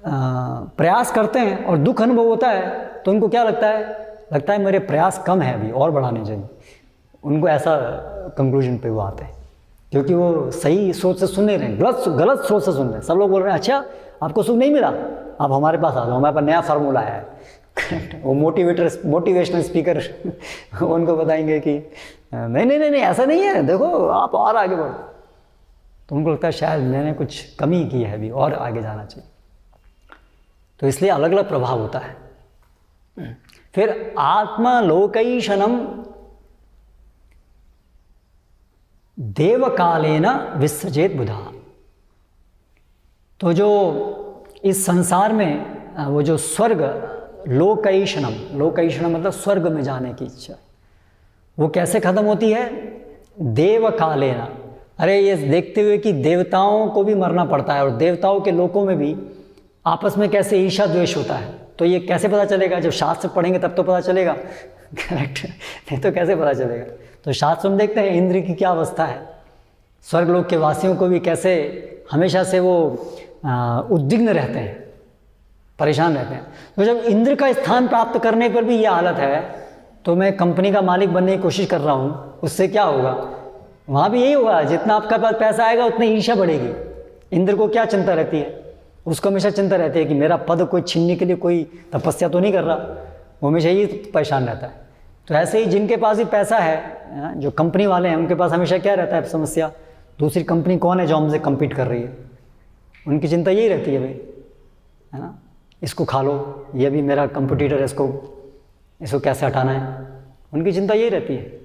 प्रयास करते हैं और दुख अनुभव होता है तो उनको क्या लगता है मेरे प्रयास कम है, अभी और बढ़ाने चाहिए। उनको ऐसा कंक्लूजन पे वो आते हैं, क्योंकि वो सही सोच से सुन नहीं रहे हैं, गलत सोच से सुन रहे हैं। सब लोग बोल रहे हैं अच्छा आपको सुख नहीं मिला, आप हमारे पास आ जाओ, हमारे पास नया फार्मूला है। वो मोटिवेशनल स्पीकर उनको बताएंगे कि नहीं ऐसा नहीं है, देखो आप और आगे बढ़ो। तो उनको लगता है शायद मैंने कुछ कमी की है, अभी और आगे जाना चाहिए। तो इसलिए अलग अलग प्रभाव होता है। फिर आत्मलोकैषणम देवकालेन विसृजेत बुधा। तो जो इस संसार में वो जो स्वर्ग, लोकैषणम मतलब स्वर्ग में जाने की इच्छा, वो कैसे खत्म होती है? देवकालेन। अरे ये देखते हुए कि देवताओं को भी मरना पड़ता है और देवताओं के लोकों में भी आपस में कैसे ईर्ष्या द्वेष होता है, तो ये कैसे पता चलेगा? जब शास्त्र पढ़ेंगे तब तो पता चलेगा। करेक्ट, नहीं तो कैसे पता चलेगा? तो शास्त्र में देखते हैं इंद्र की क्या अवस्था है, स्वर्गलोक के वासियों को भी कैसे हमेशा से वो उद्विग्न रहते हैं, परेशान रहते हैं। तो जब इंद्र का स्थान प्राप्त करने पर भी ये हालत है, तो मैं कंपनी का मालिक बनने की कोशिश कर रहा हूँ, उससे क्या होगा? वहाँ भी यही होगा, जितना आपका पास पैसा आएगा उतनी ईर्ष्या बढ़ेगी। इंद्र को क्या चिंता रहती है? उसको हमेशा चिंता रहती है कि मेरा पद कोई छीनने के लिए कोई तपस्या तो नहीं कर रहा, वो हमेशा यही परेशान रहता है। तो ऐसे ही जिनके पास भी पैसा है, जो कंपनी वाले हैं, उनके पास हमेशा क्या रहता है समस्या? दूसरी कंपनी कौन है जो हमसे कम्पीट कर रही है, उनकी चिंता यही रहती है भाई, है ना, इसको खा लो, ये भी मेरा कंपटीटर है, इसको कैसे हटाना है, उनकी चिंता यही रहती है।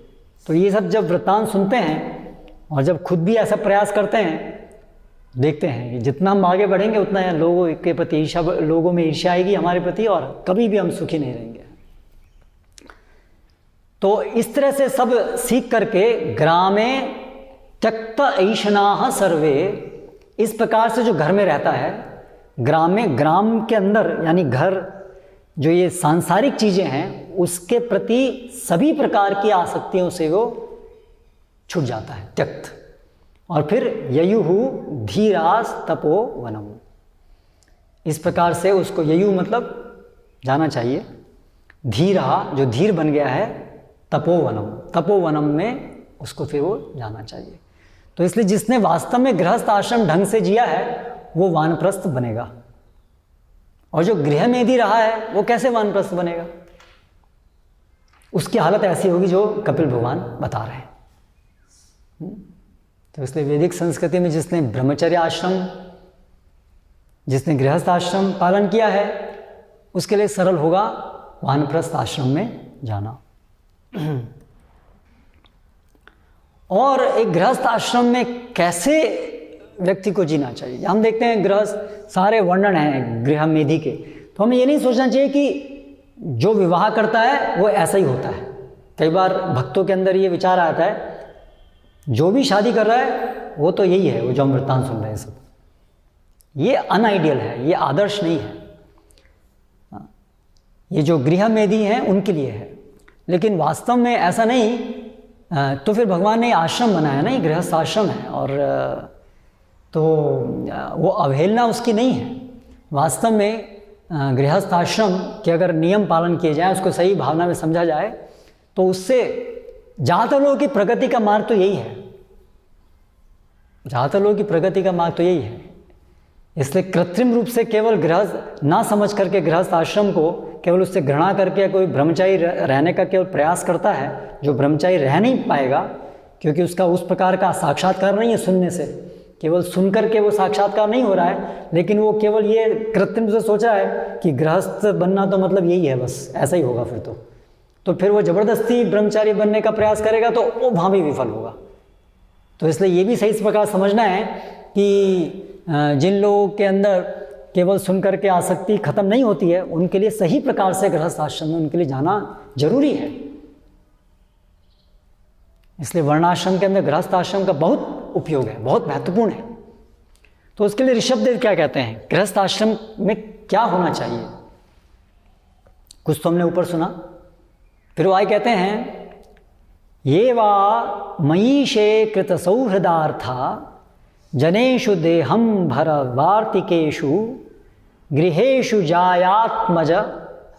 तो ये सब जब वृत्तांत सुनते हैं और जब खुद भी ऐसा प्रयास करते हैं, देखते हैं कि जितना हम आगे बढ़ेंगे उतना लोगों के प्रति ईर्ष्या, लोगों में ईर्ष्या आएगी हमारे प्रति, और कभी भी हम सुखी नहीं रहेंगे। तो इस तरह से सब सीख करके ग्रामे त्यक्त ऐशनाः सर्वे, इस प्रकार से जो घर में रहता है, ग्राम के अंदर यानी घर, जो ये सांसारिक चीज़ें हैं उसके प्रति सभी प्रकार की आसक्तियों से वो छूट जाता है, त्यक्त। और फिर ययुहु धीरास तपो वनम, इस प्रकार से उसको ययु मतलब जाना चाहिए, धीरा जो धीर बन गया है, तपोवनम, तपोवनम में उसको फिर वो जाना चाहिए। तो इसलिए जिसने वास्तव में गृहस्थ आश्रम ढंग से जिया है वो वानप्रस्थ बनेगा, और जो गृह में यदि रहा है वो कैसे वानप्रस्थ बनेगा? उसकी हालत ऐसी होगी जो कपिल भगवान बता रहे हैं। तो इसलिए वैदिक संस्कृति में जिसने ब्रह्मचर्य आश्रम, जिसने गृहस्थ आश्रम पालन किया है, उसके लिए सरल होगा वानप्रस्थ आश्रम में जाना। और एक गृहस्थ आश्रम में कैसे व्यक्ति को जीना चाहिए, हम देखते हैं गृहस्थ सारे वर्णन हैं गृह मेधी के, तो हमें ये नहीं सोचना चाहिए कि जो विवाह करता है वो ऐसा ही होता है। कई बार भक्तों के अंदर ये विचार आता है जो भी शादी कर रहा है वो तो यही है, वो जो हम वृत्तांत सुन रहे हैं सब, ये अनआइडियल है, ये आदर्श नहीं है। ये जो गृह मेधी हैं उनके लिए है, लेकिन वास्तव में ऐसा नहीं। तो फिर भगवान ने आश्रम बनाया ना, ये गृहस्थ आश्रम है, और तो वो अवहेलना उसकी नहीं है। वास्तव में गृहस्थ आश्रम के अगर नियम पालन किए जाए, उसको सही भावना में समझा जाए, तो उससे ज़्यादातर लोगों की प्रगति का मार्ग तो यही है, ज़्यादातर लोगों की प्रगति का मार्ग तो यही है। इसलिए कृत्रिम रूप से केवल गृहस्थ ना समझ करके गृहस्थ आश्रम को केवल उससे घृणा करके कोई ब्रह्मचारी रहने का केवल प्रयास करता है, जो ब्रह्मचारी रह नहीं पाएगा, क्योंकि उसका उस प्रकार का साक्षात्कार नहीं है सुनने से, केवल सुन करके वो साक्षात्कार नहीं हो रहा है, लेकिन वो केवल ये कृत्रिम से सोचा है कि गृहस्थ बनना तो मतलब यही है, बस ऐसा ही होगा फिर तो फिर वो ज़बरदस्ती ब्रह्मचारी बनने का प्रयास करेगा तो वो वहाँ भी विफल होगा। तो इसलिए ये भी सही इस प्रकार समझना है कि जिन लोगों के अंदर केवल सुन करके आसक्ति खत्म नहीं होती है, उनके लिए सही प्रकार से गृहस्थ आश्रम में उनके लिए जाना जरूरी है। इसलिए वर्णाश्रम के अंदर गृहस्थ आश्रम का बहुत उपयोग है, बहुत महत्वपूर्ण है। तो उसके लिए ऋषभदेव क्या कहते हैं, गृहस्थ आश्रम में क्या होना चाहिए? कुछ तो हमने ऊपर सुना, फिर वो आए कहते हैं, ये वा मयीशे कृत सौहृदार्था जनेषु देहं भर वार्तिकेषु गृहेषु जायात्मज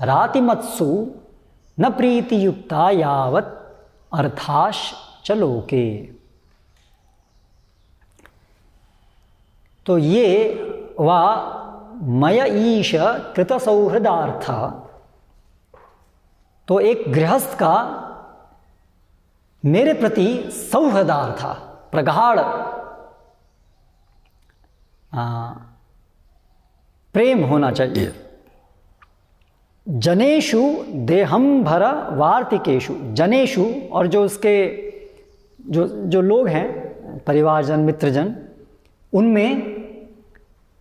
रातिमत्सु न प्रीतियुक्ता यावत् अर्थाश्च लोके। तो ये वा मय ईश कृत सौहृदार्थ, तो एक गृहस्थ का मेरे प्रति सौहृदार्थ, प्रगाढ़ प्रेम होना चाहिए। जनेषु देहं भर वार्तिकेषु, जनेषु और जो उसके जो लोग हैं, परिवारजन मित्रजन, उनमें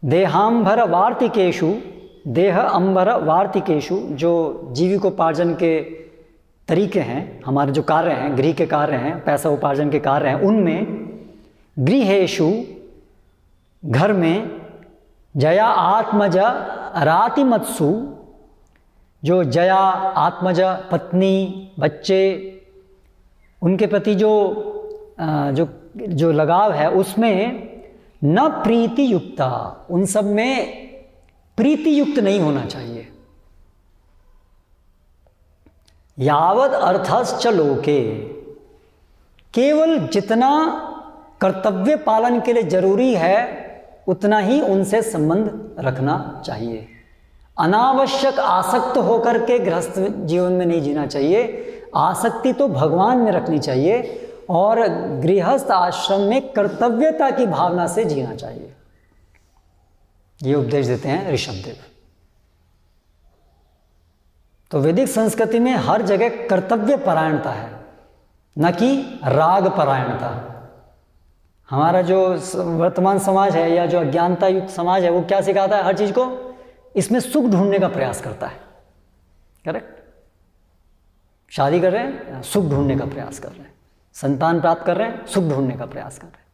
देहांभर वार्तिकेषु, देह अंबर वार्तिकेषु, जो जीविकोपार्जन के तरीके हैं, हमारे जो कार्य हैं, गृह के कार्य हैं, पैसा उपार्जन के कार्य हैं, उनमें गृहेषु घर में, जया आत्मज रातिमत्सु जो जया, आत्मजा, पत्नी, बच्चे, उनके प्रति जो लगाव है उसमें न प्रीति युक्ता, उन सब में प्रीति युक्त नहीं होना चाहिए। यावद अर्थश्च लोके, केवल जितना कर्तव्य पालन के लिए जरूरी है उतना ही उनसे संबंध रखना चाहिए। अनावश्यक आसक्त होकर के गृहस्थ जीवन में नहीं जीना चाहिए। आसक्ति तो भगवान में रखनी चाहिए और गृहस्थ आश्रम में कर्तव्यता की भावना से जीना चाहिए। ये उपदेश देते हैं ऋषभदेव। तो वैदिक संस्कृति में हर जगह कर्तव्य परायणता है, न कि राग परायणता। हमारा जो वर्तमान समाज है या जो अज्ञानता युक्त समाज है वो क्या सिखाता है? हर चीज को इसमें सुख ढूंढने का प्रयास करता है। करेक्ट? शादी कर रहे हैं, सुख ढूंढने का प्रयास कर रहे हैं। संतान प्राप्त कर रहे हैं, सुख ढूंढने का प्रयास कर रहे हैं।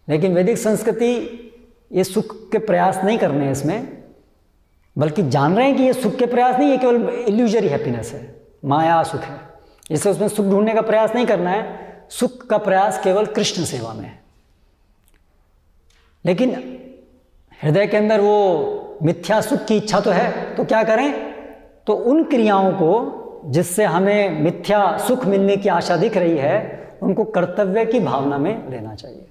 लेकिन वैदिक संस्कृति ये सुख के प्रयास नहीं करने हैं इसमें, बल्कि जान रहे हैं कि ये सुख के प्रयास नहीं, ये केवल इल्यूजरी हैप्पीनेस है, माया सुख है। इससे उसमें सुख ढूंढने का प्रयास नहीं करना है। सुख का प्रयास केवल कृष्ण सेवा में है। लेकिन हृदय के अंदर वो मिथ्या सुख की इच्छा तो है, तो क्या करें? तो उन क्रियाओं को जिससे हमें मिथ्या सुख मिलने की आशा दिख रही है, उनको कर्तव्य की भावना में लेना चाहिए।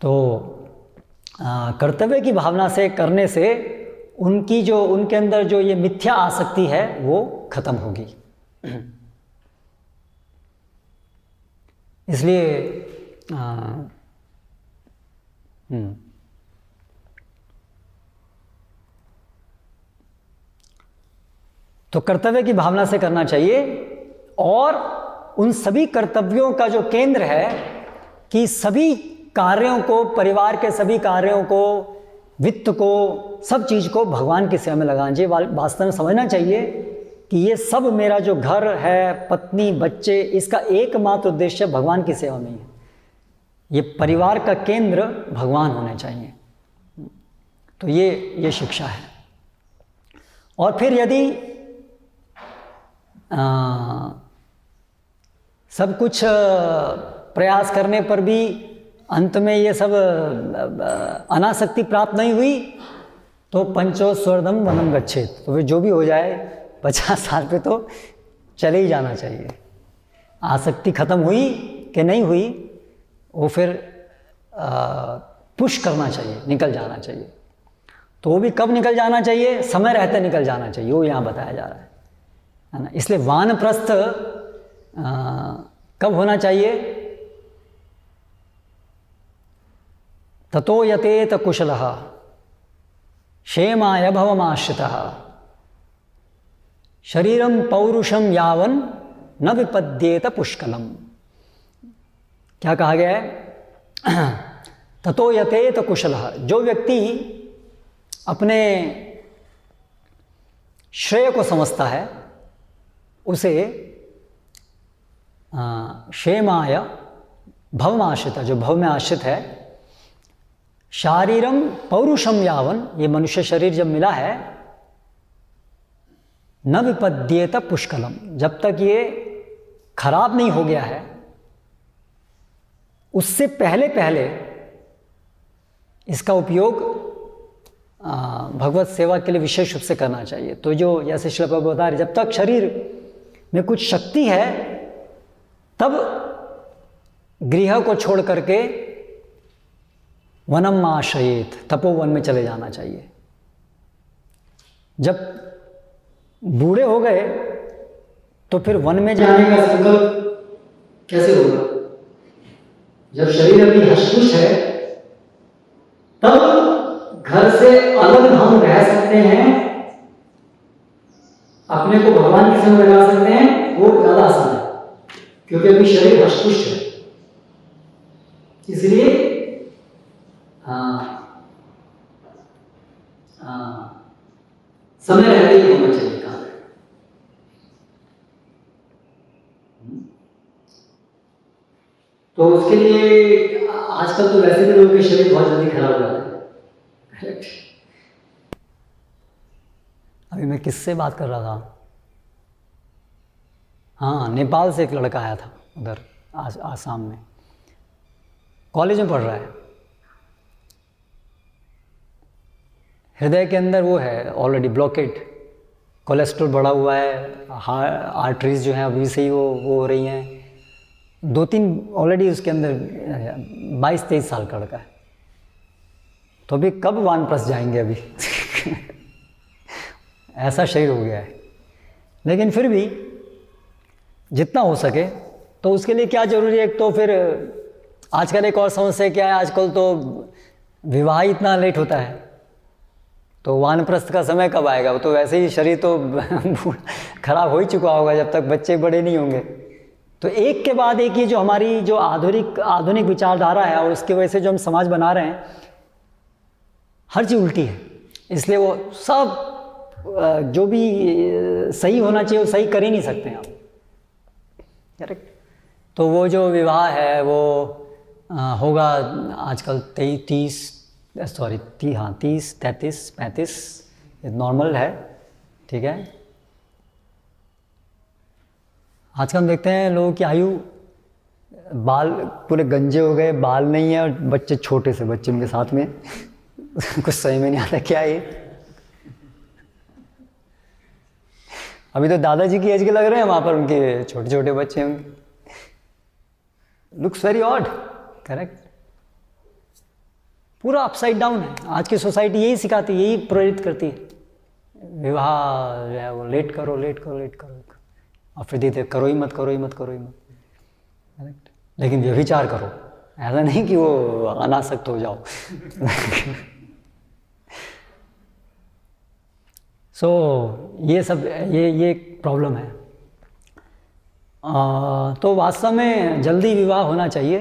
तो कर्तव्य की भावना से करने से उनके अंदर जो ये मिथ्या आसक्ति है वो खत्म होगी। इसलिए तो कर्तव्य की भावना से करना चाहिए। और उन सभी कर्तव्यों का जो केंद्र है कि सभी कार्यों को, परिवार के सभी कार्यों को, वित्त को, सब चीज को भगवान की सेवा में लगाना चाहिए। वास्तव में समझना चाहिए कि ये सब मेरा जो घर है, पत्नी, बच्चे, इसका एकमात्र उद्देश्य भगवान की सेवा में ही है। ये परिवार का केंद्र भगवान होने चाहिए। तो ये शिक्षा है। और फिर यदि सब कुछ प्रयास करने पर भी अंत में ये सब अनासक्ति प्राप्त नहीं हुई, तो पंचो स्वर्णम वनम गच्छेत, तो फिर जो भी हो जाए 50 साल पे तो चले ही जाना चाहिए। आसक्ति खत्म हुई कि नहीं हुई, वो फिर पुश करना चाहिए, निकल जाना चाहिए। तो वो भी कब निकल जाना चाहिए? समय रहते निकल जाना चाहिए, वो यहाँ बताया जा रहा है ना। इसलिए वानप्रस्थ कब होना चाहिए? ततो यतेत कुशलः क्षेमाय भवमाश्रितः शरीरम पौरुषम यावन न विपद्येत पुष्कलम। क्या कहा गया है? ततो यतेत कुशलः, जो व्यक्ति अपने श्रेय को समझता है उसे क्षेमाय भवमाश्रित, जो भव में आश्रित है, शारीरम पौरुषम यावन, ये मनुष्य शरीर जब मिला है, न विपद्येत पुष्कलम, जब तक ये खराब नहीं हो गया है, उससे पहले पहले इसका उपयोग भगवत सेवा के लिए विशेष रूप से करना चाहिए। तो जो जैसे श्रील प्रभुपाद बता रहे, जब तक शरीर में कुछ शक्ति है तब गृह को छोड़ करके वनम आश्रयेत, तपोवन में चले जाना चाहिए। जब बूढ़े हो गए तो फिर वन में जाने का संकल्प कैसे होगा? जब शरीर अभी हष्ट-पुष्ट है तब घर से अलग हम रह सकते हैं, अपने को भगवान की सेवा में लगा सकते हैं, वो ज्यादा आसान है क्योंकि अभी शरीर हष्ट-पुष्ट है। इसलिए समय रहते ही होना चाहिए काम। तो उसके लिए आजकल तो वैसे भी लोगों के शरीर बहुत जल्दी खराब हो जाते हैं। अभी मैं किससे बात कर रहा था? हाँ, नेपाल से एक लड़का आया था उधर आसाम में, कॉलेज में पढ़ रहा है। हृदय के अंदर वो है ऑलरेडी ब्लॉकेड, कोलेस्ट्रॉल बढ़ा हुआ है, आर्टरीज जो हैं अभी से ही वो हो रही हैं, 2-3 ऑलरेडी उसके अंदर 22-23 साल का लड़का है। तो अभी कब वानप्रस्थ जाएंगे अभी ऐसा शरीर हो गया है। लेकिन फिर भी जितना हो सके तो उसके लिए क्या ज़रूरी है? एक तो फिर आजकल एक और समस्या क्या है, आजकल तो विवाह ही इतना लेट होता है, तो वानप्रस्थ का समय कब आएगा? वो तो वैसे ही शरीर तो खराब हो ही चुका होगा जब तक बच्चे बड़े नहीं होंगे। तो एक के बाद एक ही जो हमारी जो आधुनिक विचारधारा है और उसकी वजह से जो हम समाज बना रहे हैं, हर चीज़ उल्टी है। इसलिए वो सब जो भी सही होना चाहिए वो सही कर ही नहीं सकते हैं आप, करेक्ट। तो वो जो विवाह है वो होगा आजकल 30, 33, 35 नॉर्मल है, ठीक है। आजकल हम देखते हैं लोगों की आयु, बाल पूरे गंजे हो गए, बाल नहीं है, और बच्चे छोटे से बच्चे उनके साथ में कुछ सही में नहीं आता क्या ये। अभी तो दादाजी की एज के लग रहे हैं, वहाँ पर उनके छोटे छोटे बच्चे होंगे। Looks very odd, correct. पूरा अपसाइड डाउन है। आज की सोसाइटी यही सिखाती है, यही प्रेरित करती है, विवाह जो है वो लेट करो, और फिर धीरे करो ही मत, करेक्ट। लेकिन व्यभिचार करो, ऐसा नहीं कि वो अनासक्त हो जाओ ये सब ये एक प्रॉब्लम है। तो वास्तव में जल्दी विवाह होना चाहिए,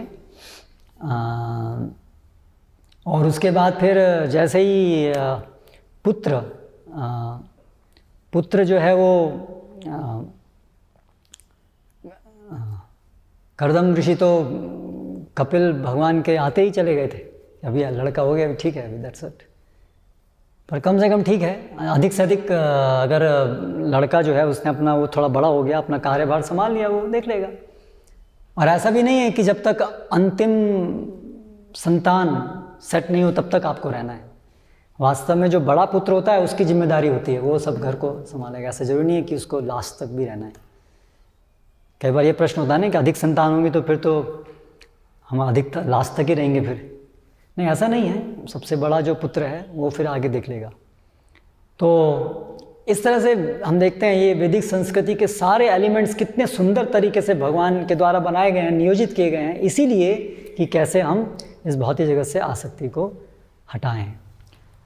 और उसके बाद फिर जैसे ही पुत्र जो है वो कर्दम ऋषि तो कपिल भगवान के आते ही चले गए थे, अभी लड़का हो गया, अभी ठीक है, अभी दैट्स इट। पर कम से कम ठीक है, अधिक से अधिक अगर लड़का जो है उसने अपना वो थोड़ा बड़ा हो गया, अपना कार्यभार संभाल लिया, वो देख लेगा। और ऐसा भी नहीं है कि जब तक अंतिम संतान सेट नहीं हो तब तक आपको रहना है। वास्तव में जो बड़ा पुत्र होता है उसकी जिम्मेदारी होती है, वो सब घर को संभालेगा। ऐसा जरूरी नहीं है कि उसको लास्ट तक भी रहना है। कई बार ये प्रश्न होता है ना कि अधिक संतान होंगी तो फिर तो हम अधिक लास्ट तक ही रहेंगे, फिर नहीं, ऐसा नहीं है। सबसे बड़ा जो पुत्र है वो फिर आगे देख लेगा। तो इस तरह से हम देखते हैं ये वैदिक संस्कृति के सारे एलिमेंट्स कितने सुंदर तरीके से भगवान के द्वारा बनाए गए हैं, नियोजित किए गए हैं, इसीलिए कि कैसे हम इस भौतिक जगत से आसक्ति को हटाएं।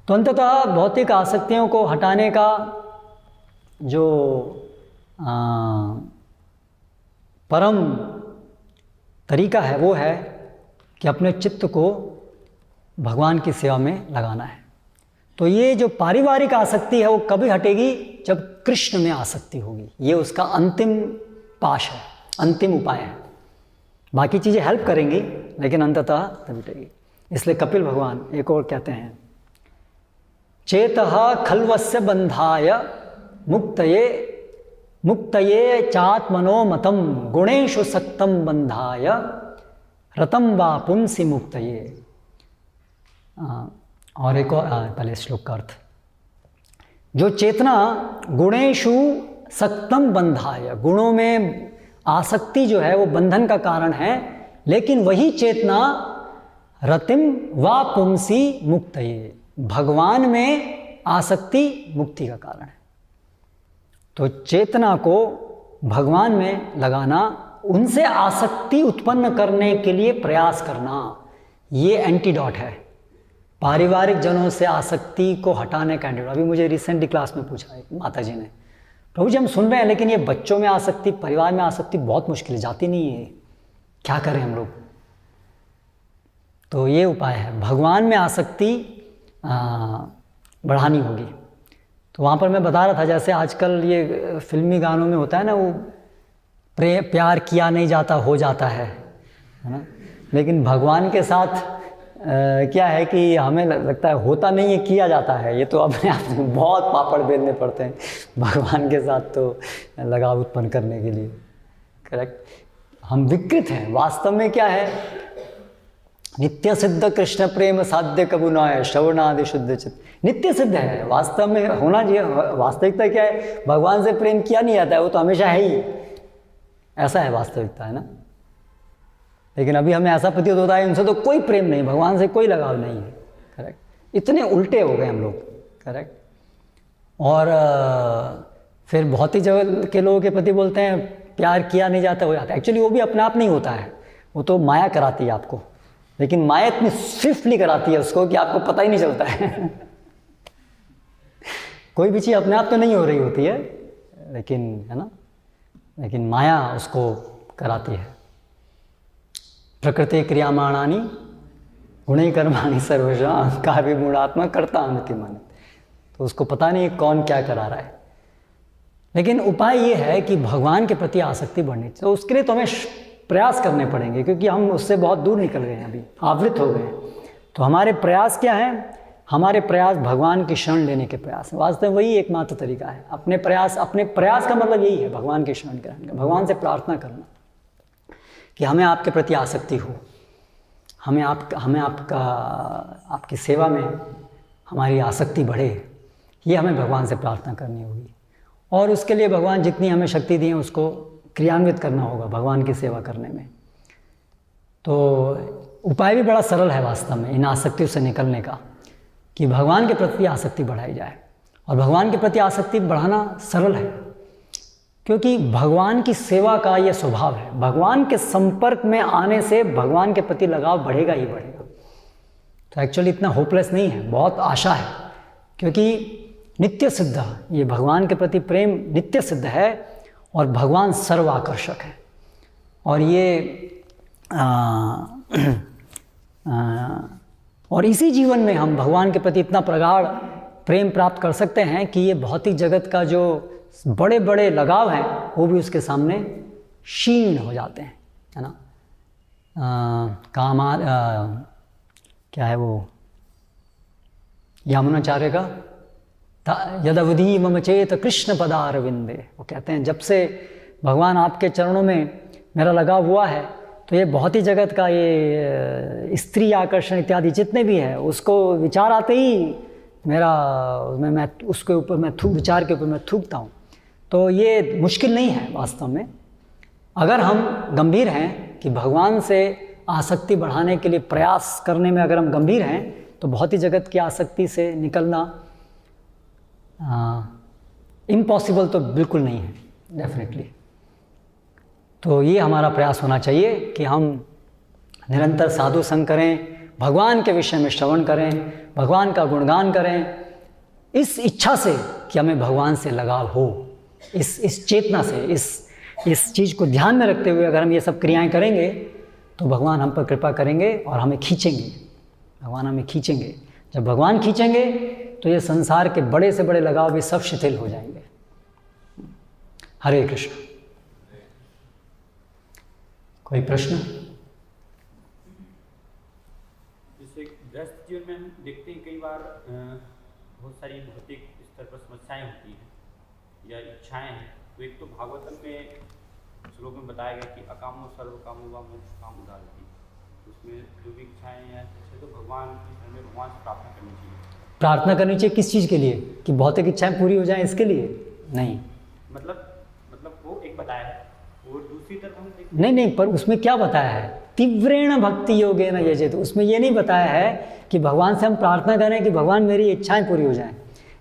तो अंततः भौतिक आसक्तियों को हटाने का जो परम तरीका है वो है कि अपने चित्त को भगवान की सेवा में लगाना है। तो ये जो पारिवारिक आसक्ति है वो कभी हटेगी? जब कृष्ण में आसक्ति होगी। ये उसका अंतिम पाश है, अंतिम उपाय है। बाकी चीज़ें हेल्प करेंगी लेकिन अंततः तब हटेगी। इसलिए कपिल भगवान एक और कहते हैं, चेतः खल्वस्य बंधाय मुक्तये चात्मनो मतम गुणेषु सक्तम बंधाय रतम वा पुंसी मुक्तये। और एक और पहले श्लोक का अर्थ, जो चेतना गुणेषु सक्तम बंधाय, गुणों में आसक्ति जो है वो बंधन का कारण है, लेकिन वही चेतना रतिम वा पुंसी मुक्तये, भगवान में आसक्ति मुक्ति का कारण है। तो चेतना को भगवान में लगाना, उनसे आसक्ति उत्पन्न करने के लिए प्रयास करना, ये एंटीडोट है। पारिवारिक जनों से आसक्ति को हटाने का एंटीडोट। अभी मुझे रिसेंटली क्लास में पूछा एक माता जी ने, प्रभु जी हम सुन रहे हैं लेकिन ये बच्चों में आसक्ति, परिवार में आसक्ति बहुत मुश्किल है, जाती नहीं है, क्या करें हम लोग? तो ये उपाय है, भगवान में आसक्ति बढ़ानी होगी। तो वहाँ पर मैं बता रहा था, जैसे आजकल ये फिल्मी गानों में होता है ना, वो प्यार किया नहीं जाता हो जाता है ना, लेकिन भगवान के साथ क्या है कि हमें लगता है होता नहीं है, किया जाता है। ये तो अपने आप में बहुत पापड़ बेलने पड़ते हैं भगवान के साथ तो लगाव उत्पन्न करने के लिए। करेक्ट। हम विकृत हैं। वास्तव में क्या है, नित्य सिद्ध कृष्ण प्रेम साध्य कबू न है, श्रवणादि शुद्ध चित्त। नित्य सिद्ध है, वास्तव में होना चाहिए। वास्तविकता क्या है, भगवान से प्रेम किया नहीं जाता है, वो तो हमेशा है ही। ऐसा है वास्तविकता, है ना। लेकिन अभी हमें ऐसा प्रतीत होता है उनसे तो कोई प्रेम नहीं, भगवान से कोई लगाव नहीं है। करेक्ट। इतने उल्टे हो गए हम लोग। करेक्ट। और फिर भौतिक जगत के लोगों के प्रति बोलते हैं प्यार किया नहीं जाता, हो जाता है। एक्चुअली वो भी अपने आप नहीं होता है, वो तो माया कराती है आपको। लेकिन माया इतनी स्विफ्टली कराती है उसको कि आपको पता ही नहीं चलता है कोई भी चीज़ अपने आप तो नहीं हो रही होती है, लेकिन है ना, लेकिन माया उसको कराती है। प्रकृति क्रियामाणानि गुणे कर्माणि सर्वशः अहंकार विमूढ़ात्मा कर्ता अमिति मन्यते। तो उसको पता नहीं कौन क्या करा रहा है। लेकिन उपाय ये है कि भगवान के प्रति आसक्ति बढ़नी चाहिए। तो उसके लिए तो हमें प्रयास करने पड़ेंगे, क्योंकि हम उससे बहुत दूर निकल गए हैं, अभी आवृत हो गए हैं। तो हमारे प्रयास क्या हैं, हमारे प्रयास भगवान की शरण लेने के प्रयास है। वास्तव में वही एकमात्र तरीका है। अपने प्रयास का मतलब यही है, भगवान की शरण ग्रहण का, भगवान से प्रार्थना करना कि हमें आपके प्रति आसक्ति हो, हमें आपकी सेवा में हमारी आसक्ति बढ़े। ये हमें भगवान से प्रार्थना करनी होगी। और उसके लिए भगवान जितनी हमें शक्ति दी है उसको क्रियान्वित करना होगा भगवान की सेवा करने में। तो उपाय भी बड़ा सरल है वास्तव में इन आसक्तियों से निकलने का, कि भगवान के प्रति आसक्ति बढ़ाई जाए। और भगवान के प्रति आसक्ति बढ़ाना सरल है, क्योंकि भगवान की सेवा का ये स्वभाव है। भगवान के संपर्क में आने से भगवान के प्रति लगाव बढ़ेगा ही बढ़ेगा। तो एक्चुअली इतना होपलेस नहीं है, बहुत आशा है, क्योंकि नित्य सिद्ध, ये भगवान के प्रति प्रेम नित्य सिद्ध है और भगवान सर्वाकर्षक है। और ये और इसी जीवन में हम भगवान के प्रति इतना प्रगाढ़ प्रेम प्राप्त कर सकते हैं कि ये भौतिक जगत का जो बड़े बड़े लगाव हैं वो भी उसके सामने क्षीण हो जाते हैं, है ना। क्या है वो यामुनाचार्य का, यदवधि मम चेत कृष्ण पदारविंदे। वो कहते हैं जब से भगवान आपके चरणों में मेरा लगाव हुआ है तो ये भौतिक जगत का ये स्त्री आकर्षण इत्यादि जितने भी है उसको विचार आते ही मेरा मैं उसके ऊपर विचार के ऊपर मैं थूकता हूँ। तो ये मुश्किल नहीं है वास्तव में, अगर हम गंभीर हैं कि भगवान से आसक्ति बढ़ाने के लिए प्रयास करने में अगर हम गंभीर हैं तो भौतिक जगत की आसक्ति से निकलना इम्पॉसिबल तो बिल्कुल नहीं है, डेफिनेटली। तो ये हमारा प्रयास होना चाहिए कि हम निरंतर साधु संग करें, भगवान के विषय में श्रवण करें, भगवान का गुणगान करें, इस इच्छा से कि हमें भगवान से लगाव हो, इस चेतना से, इस चीज़ को ध्यान में रखते हुए अगर हम ये सब क्रियाएं करेंगे तो भगवान हम पर कृपा करेंगे और हमें खींचेंगे, भगवान हमें खींचेंगे। जब भगवान खींचेंगे तो ये संसार के बड़े से बड़े लगाव भी सब शिथिल हो जाएंगे। हरे कृष्ण। कोई प्रश्न? जैसे व्यस्त जीवन में हम देखते हैं कई बार बहुत सारी भौतिक स्तर पर समस्याएं होती हैं या इच्छाएं हैं। तो एक तो भागवतम में श्लोक में बताया गया कि अकामो सर्व कामो वा मोक्ष काम उदारती, उसमें जो भी इच्छाएं हैं तो भगवान हमें भगवान से प्रार्थना करनी चाहिए। प्रार्थना करनी चाहिए किस चीज़ के लिए? कि भौतिक इच्छाएं पूरी हो जाएं इसके लिए? नहीं, मतलब वो एक बताया है और दूसरी तरफ हम नहीं, पर उसमें क्या बताया है? तीव्रेण भक्ति योगेन यजेत। उसमें ये नहीं बताया है कि भगवान से हम प्रार्थना करें कि भगवान मेरी इच्छाएं पूरी हो जाएं।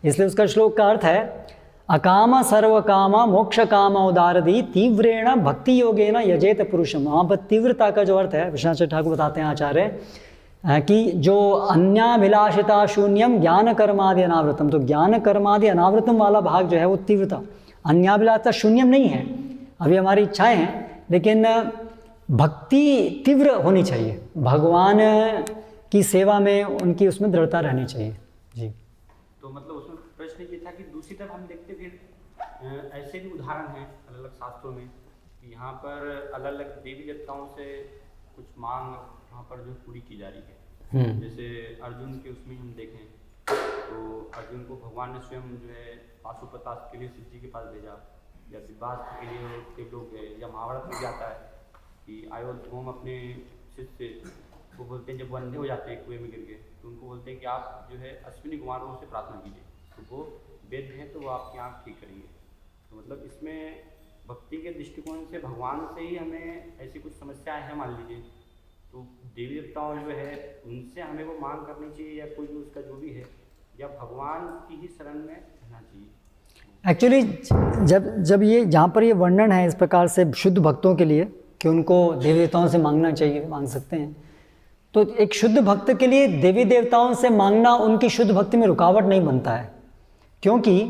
इसलिए उसका श्लोक का अर्थ है अकाम सर्व कामा मोक्ष काम उदारदी तीव्रेण भक्ति योगेन यजेत पुरुषम। वहाँ पर तीव्रता का जो अर्थ है विश्वनाथ ठाकुर बताते हैं आचार्य कि जो अन्याभिलाषिता शून्यम ज्ञान कर्मादि अनावृतम। तो ज्ञान कर्मादि अनावृतम वाला भाग जो है वो तीव्रता, अन्याभिलाषिता शून्यम नहीं है। अभी हमारी इच्छाएं हैं लेकिन भक्ति तीव्र होनी चाहिए, भगवान की सेवा में उनकी उसमें दृढ़ता रहनी चाहिए जी। तो मतलब उसमें प्रश्न ये था कि दूसरी तरफ हम देखते फिर ऐसे भी उदाहरण हैं अलग अलग शास्त्रों में कि यहाँ पर अलग अलग देवी देवताओं से कुछ मांग वहाँ पर जो पूरी की जा रही है। जैसे अर्जुन के उसमें हम देखें तो अर्जुन को भगवान ने स्वयं जो है पाशुपतास्त्र के लिए शिव जी के पास भेजा, या विवाह के लिए देव लोग गए, या महाभारत में भी आता है कि आयोध्या अपने शिष्य वो बोलते हैं जब वो अंधे हो जाते हैं कुएं में गिर के, तो उनको बोलते हैं कि आप जो है अश्विनी कुमारों से प्रार्थना कीजिए, तो वो वेद हैं तो वो आपकी आँख ठीक करेंगे। तो मतलब इसमें भक्ति के दृष्टिकोण से भगवान से ही हमें ऐसी कुछ समस्याएं हैं मान लीजिए, तो देवी देवताओं जो है उनसे हमें वो मांग करनी चाहिए, या कोई भी उसका जो भी है, या भगवान की ही शरण में रहना चाहिए। एक्चुअली जब ये जहाँ पर ये वर्णन है इस प्रकार से शुद्ध भक्तों के लिए कि उनको देवी देवताओं से मांगना चाहिए, मांग सकते हैं, तो एक शुद्ध भक्त के लिए देवी देवताओं से मांगना उनकी शुद्ध भक्ति में रुकावट नहीं बनता है, क्योंकि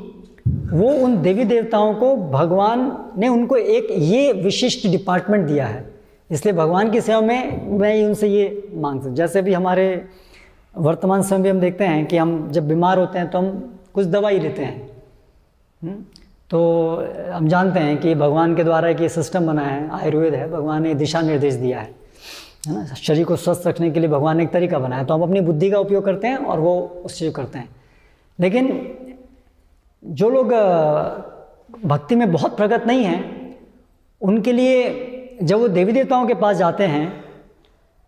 वो उन देवी देवताओं को भगवान ने उनको एक ये विशिष्ट डिपार्टमेंट दिया है, इसलिए भगवान की सेवा में मैं उनसे ये मांग सकता। जैसे भी हमारे वर्तमान समय में हम देखते हैं कि हम जब बीमार होते हैं तो हम कुछ दवाई लेते हैं, तो हम जानते हैं कि भगवान के द्वारा एक ये सिस्टम बना है, आयुर्वेद है, भगवान ने दिशा निर्देश दिया है ना, शरीर को स्वस्थ रखने के लिए भगवान ने एक तरीका बनाया, तो हम अपनी बुद्धि का उपयोग करते हैं और वो उस चीज़ करते हैं। लेकिन जो लोग भक्ति में बहुत प्रगत नहीं हैं, उनके लिए जब वो देवी देवताओं के पास जाते हैं,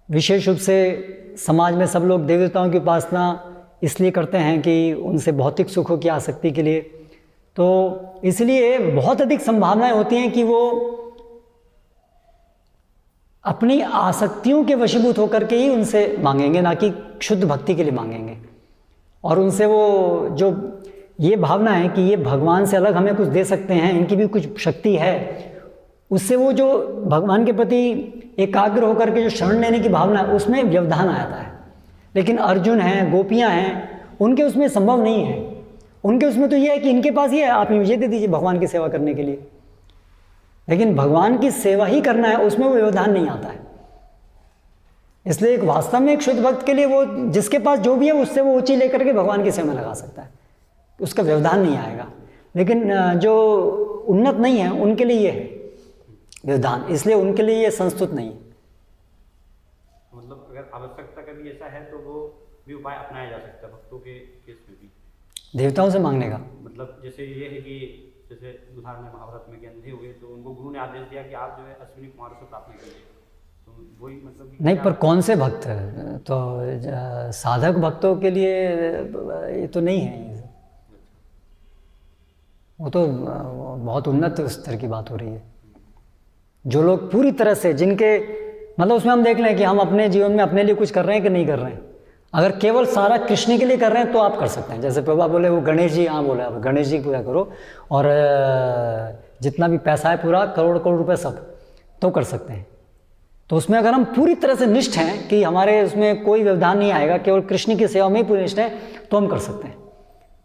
विशेष रूप से समाज में सब लोग देवी देवताओं की उपासना इसलिए करते हैं कि उनसे भौतिक सुखों की आसक्ति के लिए, तो इसलिए बहुत अधिक संभावनाएं होती हैं कि वो अपनी आसक्तियों के वशीभूत होकर के ही उनसे मांगेंगे, ना कि शुद्ध भक्ति के लिए मांगेंगे। और उनसे वो जो ये भावना है कि ये भगवान से अलग हमें कुछ दे सकते हैं, इनकी भी कुछ शक्ति है, उससे वो जो भगवान के प्रति एकाग्र होकर के जो शरण लेने की भावना है उसमें व्यवधान आ जाता है। लेकिन अर्जुन हैं, गोपियां हैं, उनके उसमें संभव नहीं है। उनके उसमें तो ये है कि इनके पास ये है, आप मुझे दे दीजिए भगवान की सेवा करने के लिए, लेकिन भगवान की सेवा ही करना है, उसमें वो व्यवधान नहीं आता है। इसलिए एक वास्तव में एक शुद्ध भक्त के लिए वो जिसके पास जो भी है उससे वो ऊंची लेकर के भगवान की सेवा में लगा सकता है, उसका व्यवधान नहीं आएगा। लेकिन जो उन्नत नहीं है उनके लिए ये है व्यवधान, इसलिए उनके लिए ये संस्तुत नहीं है। मतलब अगर आवश्यकता कभी ऐसा है तो वो भी उपाय अपनाया जा सकता है भक्तों के केस में भी, देवताओं से मांगने का। मतलब जैसे ये है कि जैसे उदाहरण है महाभारत में कि अंधे हुए तो उनको गुरु ने आदेश दिया कि आप जो है अश्विनी कुमार से प्रार्थना कीजिए, तो वही मतलब नहीं, पर कौन से भक्त, तो साधक भक्तों के लिए ये तो नहीं है, वो तो बहुत उन्नत स्तर की बात हो रही है। जो लोग पूरी तरह से जिनके मतलब उसमें हम देख लें कि हम अपने जीवन में अपने लिए कुछ कर रहे हैं कि नहीं कर रहे हैं। अगर केवल सारा कृष्ण के लिए कर रहे हैं तो आप कर सकते हैं, जैसे प्रभा बोले वो गणेश जी, हाँ बोले आप गणेश जी की पूजा करो और जितना भी पैसा है पूरा करोड़ करोड़ रुपए सब, तो कर सकते हैं। तो उसमें अगर हम पूरी तरह से निष्ठ हैं कि हमारे उसमें कोई व्यवधान नहीं आएगा, केवल कृष्ण की सेवा में ही पूरी निष्ठ है, तो हम कर सकते हैं।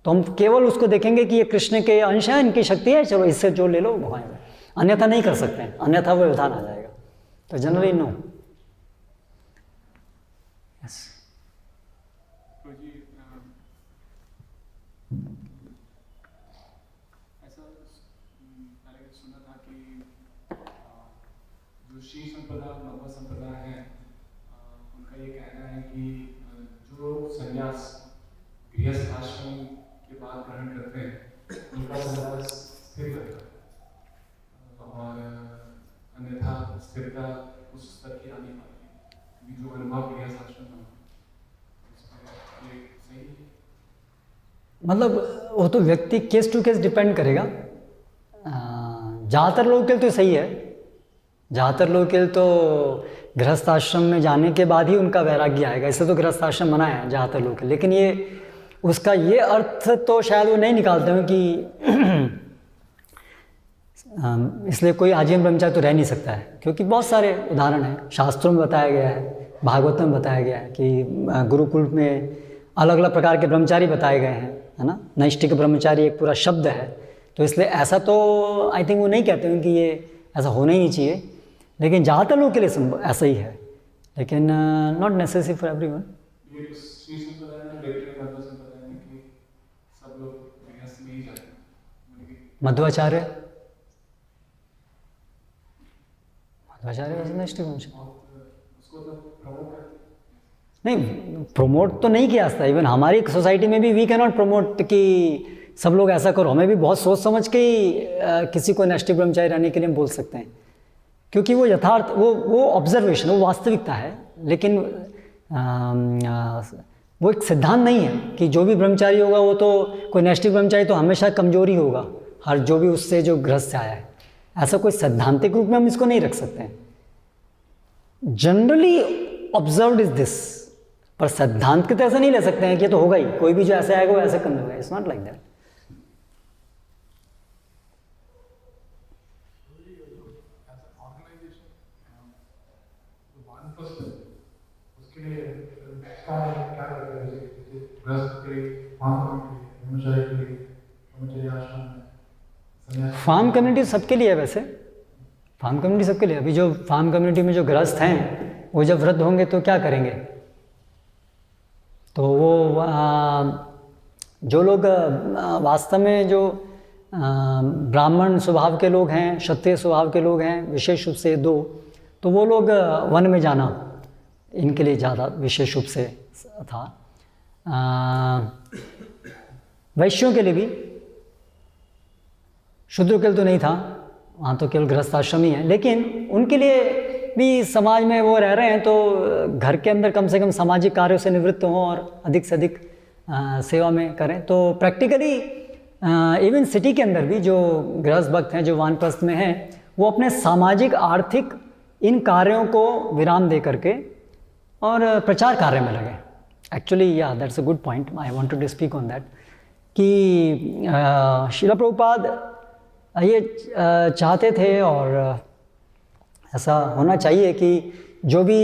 तो हम केवल उसको देखेंगे कि ये कृष्ण के अंश है, इनकी शक्ति है, चलो इससे जो ले लो भगवान, अन्यथा नहीं कर सकते हैं, अन्यथा वो व्यवधान आ जाएगा। तो जनरली नो। यस तो जी ऐसा मैंने सुना था कि जो श्री संप्रदाय मध्व संप्रदाय है उनका ये कहना है कि जो संन्यास गृहस्थ आश्रम के बाद ग्रहण करते हैं उनका संन्यास स्थिर रहता है और अन्यथा स्थिरता उस स्तर की आ नहीं पाती, जो अनुभव गृहस्थ आश्रम में मतलब वो तो व्यक्ति केस टू केस डिपेंड करेगा। ज़्यादातर लोगों के लिए तो सही है, ज़्यादातर लोगों के लिए तो गृहस्थ आश्रम में जाने के बाद ही उनका वैराग्य आएगा, इससे तो गृहस्थ आश्रम मना है ज़्यादातर लोगों के लिए। लेकिन ये उसका ये अर्थ तो शायद वो नहीं निकालते हैं कि इसलिए कोई आजीवन ब्रह्मचारी तो रह नहीं सकता है, क्योंकि बहुत सारे उदाहरण हैं, शास्त्रों में बताया गया है, भागवत में बताया गया है कि गुरुकुल में अलग अलग प्रकार के ब्रह्मचारी बताए गए हैं, है ना। नैष्ठिक ब्रह्मचारी एक पूरा शब्द है, तो इसलिए ऐसा तो आई थिंक वो नहीं कहते हैं कि ये ऐसा होना ही नहीं चाहिए, लेकिन ज़्यादातर लोगों के लिए ऐसा ही है, लेकिन not necessary for everyone. Madhvacharya वैसे नैष्ठिक ब्रह्मचारी नहीं, प्रमोट तो नहीं किया जाता। इवन हमारी सोसाइटी में भी वी कैन नॉट प्रमोट कि सब लोग ऐसा करो। हमें भी बहुत सोच समझ के ही किसी को नैष्ठिक ब्रह्मचारी रहने के लिए हम बोल सकते हैं, क्योंकि वो यथार्थ, वो ऑब्जर्वेशन, वो वास्तविकता है। लेकिन वो एक सिद्धांत नहीं है कि जो भी ब्रह्मचारी होगा वो तो, कोई नैष्ठिक ब्रह्मचारी तो हमेशा कमजोरी होगा, हर जो भी उससे जो गृहस्थ से आया है, ऐसा कोई सैद्धांतिक रूप में हम इसको नहीं रख सकते हैं। जनरली ऑब्जर्व्ड इज दिस, पर सिद्धांत की तरह से नहीं ले सकते हैं कि तो होगा ही, कोई भी जो ऐसे आएगा वो ऐसे करने होगा। It's not like that. Farm community सबके लिए है वैसे, फार्म कम्युनिटी सबके लिए। अभी जो फार्म कम्युनिटी में जो गृहस्थ हैं वो जब वृद्ध होंगे तो क्या करेंगे, तो वो जो लोग वास्तव में जो ब्राह्मण स्वभाव के लोग हैं, क्षत्रिय स्वभाव के लोग हैं, विशेष रूप से 2, तो वो लोग वन में जाना इनके लिए ज़्यादा विशेष रूप से था। वैश्यों के लिए भी, शूद्रों के लिए तो नहीं था, वहाँ तो केवल गृहस्थाश्रम ही है, लेकिन उनके लिए भी समाज में वो रह रहे हैं तो घर के अंदर कम से कम सामाजिक कार्यों से निवृत्त हों और अधिक से अधिक सेवा में करें। तो प्रैक्टिकली इवन सिटी के अंदर भी जो गृहस्थ भक्त हैं, जो वानप्रस्थ में हैं, वो अपने सामाजिक आर्थिक इन कार्यों को विराम दे करके और प्रचार कार्य में लगे। Actually yeah that's a good point, I wanted to speak on that, कि श्रील प्रभुपाद ये चाहते थे और ऐसा होना चाहिए कि जो भी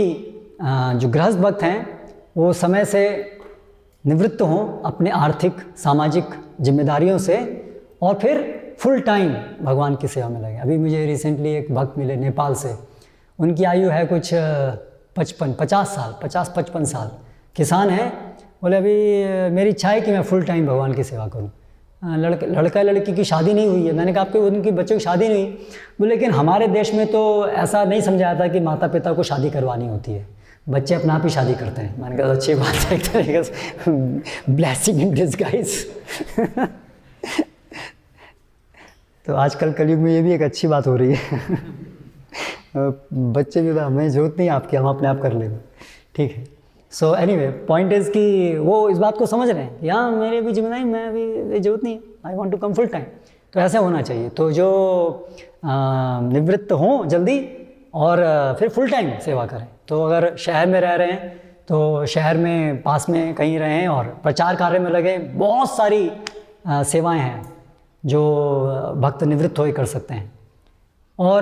जो गृहस्थ भक्त हैं वो समय से निवृत्त हों अपने आर्थिक सामाजिक जिम्मेदारियों से और फिर फुल टाइम भगवान की सेवा में लगे। अभी मुझे रिसेंटली एक भक्त मिले नेपाल से, उनकी आयु है कुछ 50-55 साल, किसान हैं। बोले अभी मेरी इच्छा है कि मैं फुल टाइम भगवान की सेवा करूं। लड़का लड़की की शादी नहीं हुई है। मैंने कहा आपके उनकी बच्चों की शादी नहीं हुई? बोले लेकिन हमारे देश में तो ऐसा नहीं समझा जाता कि माता पिता को शादी करवानी होती है, बच्चे अपना आप ही शादी करते हैं। मैंने कहा अच्छी बात है, एक तरीके से ब्लेसिंग इन डिस्गाइज। तो आजकल कलयुग में ये भी एक अच्छी बात हो रही है। बच्चे भी, हमें जरूरत नहीं आपकी, हम अपने आप कर लेंगे, ठीक है। सो एनीवे पॉइंट इज़ कि वो इस बात को समझ रहे हैं कि हाँ मेरे भी जिम्मेदारी, मैं अभी जरूरत नहीं है, I want to come full time. तो ऐसा होना चाहिए। तो जो निवृत्त हों जल्दी और फिर फुल टाइम सेवा करें। तो अगर शहर में रह रहे हैं तो शहर में पास में कहीं रहें और प्रचार कार्य में लगे। बहुत सारी सेवाएं हैं जो भक्त निवृत्त हो ही कर सकते हैं। और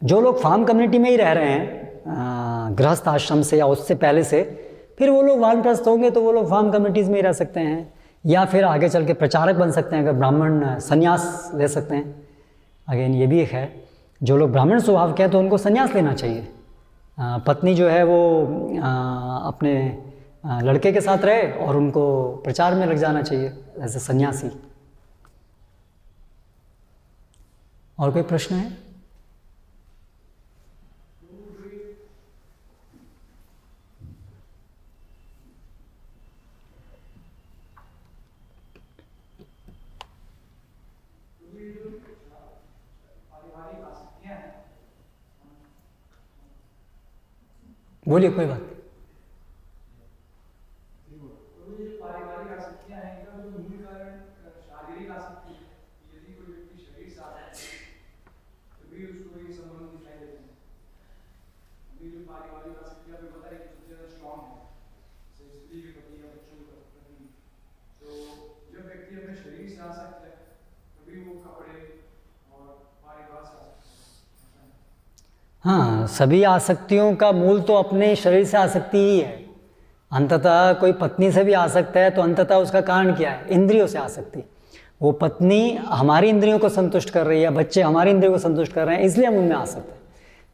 जो लोग फार्म कम्युनिटी में ही रह रहे हैं गृहस्थ आश्रम से या उससे पहले से, फिर वो लोग वानप्रस्थ होंगे तो वो लोग फार्म कम्युनिटीज़ में ही रह सकते हैं, या फिर आगे चल के प्रचारक बन सकते हैं अगर ब्राह्मण संन्यास ले सकते हैं। अगेन ये भी एक है, जो लोग ब्राह्मण स्वभाव के हैं तो उनको संन्यास लेना चाहिए। पत्नी जो है वो अपने लड़के के साथ रहे और उनको प्रचार में लग जाना चाहिए ऐसे सन्यासी। और कोई प्रश्न है? बोलिए, कोई बात। हाँ, सभी आसक्तियों का मूल तो अपने शरीर से आसक्ति ही है। अंततः कोई पत्नी से भी आ सकता है तो अंततः उसका कारण क्या है? इंद्रियों से आसक्ति। वो पत्नी हमारी इंद्रियों को संतुष्ट कर रही है, बच्चे हमारी इंद्रियों को संतुष्ट कर रहे हैं, इसलिए हम उनमें आ सकते हैं।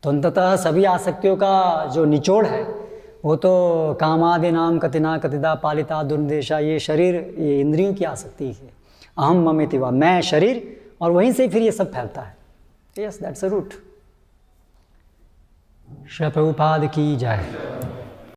तो अंततः सभी आसक्तियों का जो निचोड़ है वो तो कामादि नाम कतिना कतिदा पालिता दुर्देशा, ये शरीर, ये इंद्रियों की आसक्ति है। अहम ममेति वा, मैं शरीर, और वहीं से फिर ये सब फैलता है। Yes, that's a root. Shri Prabhupada की जय।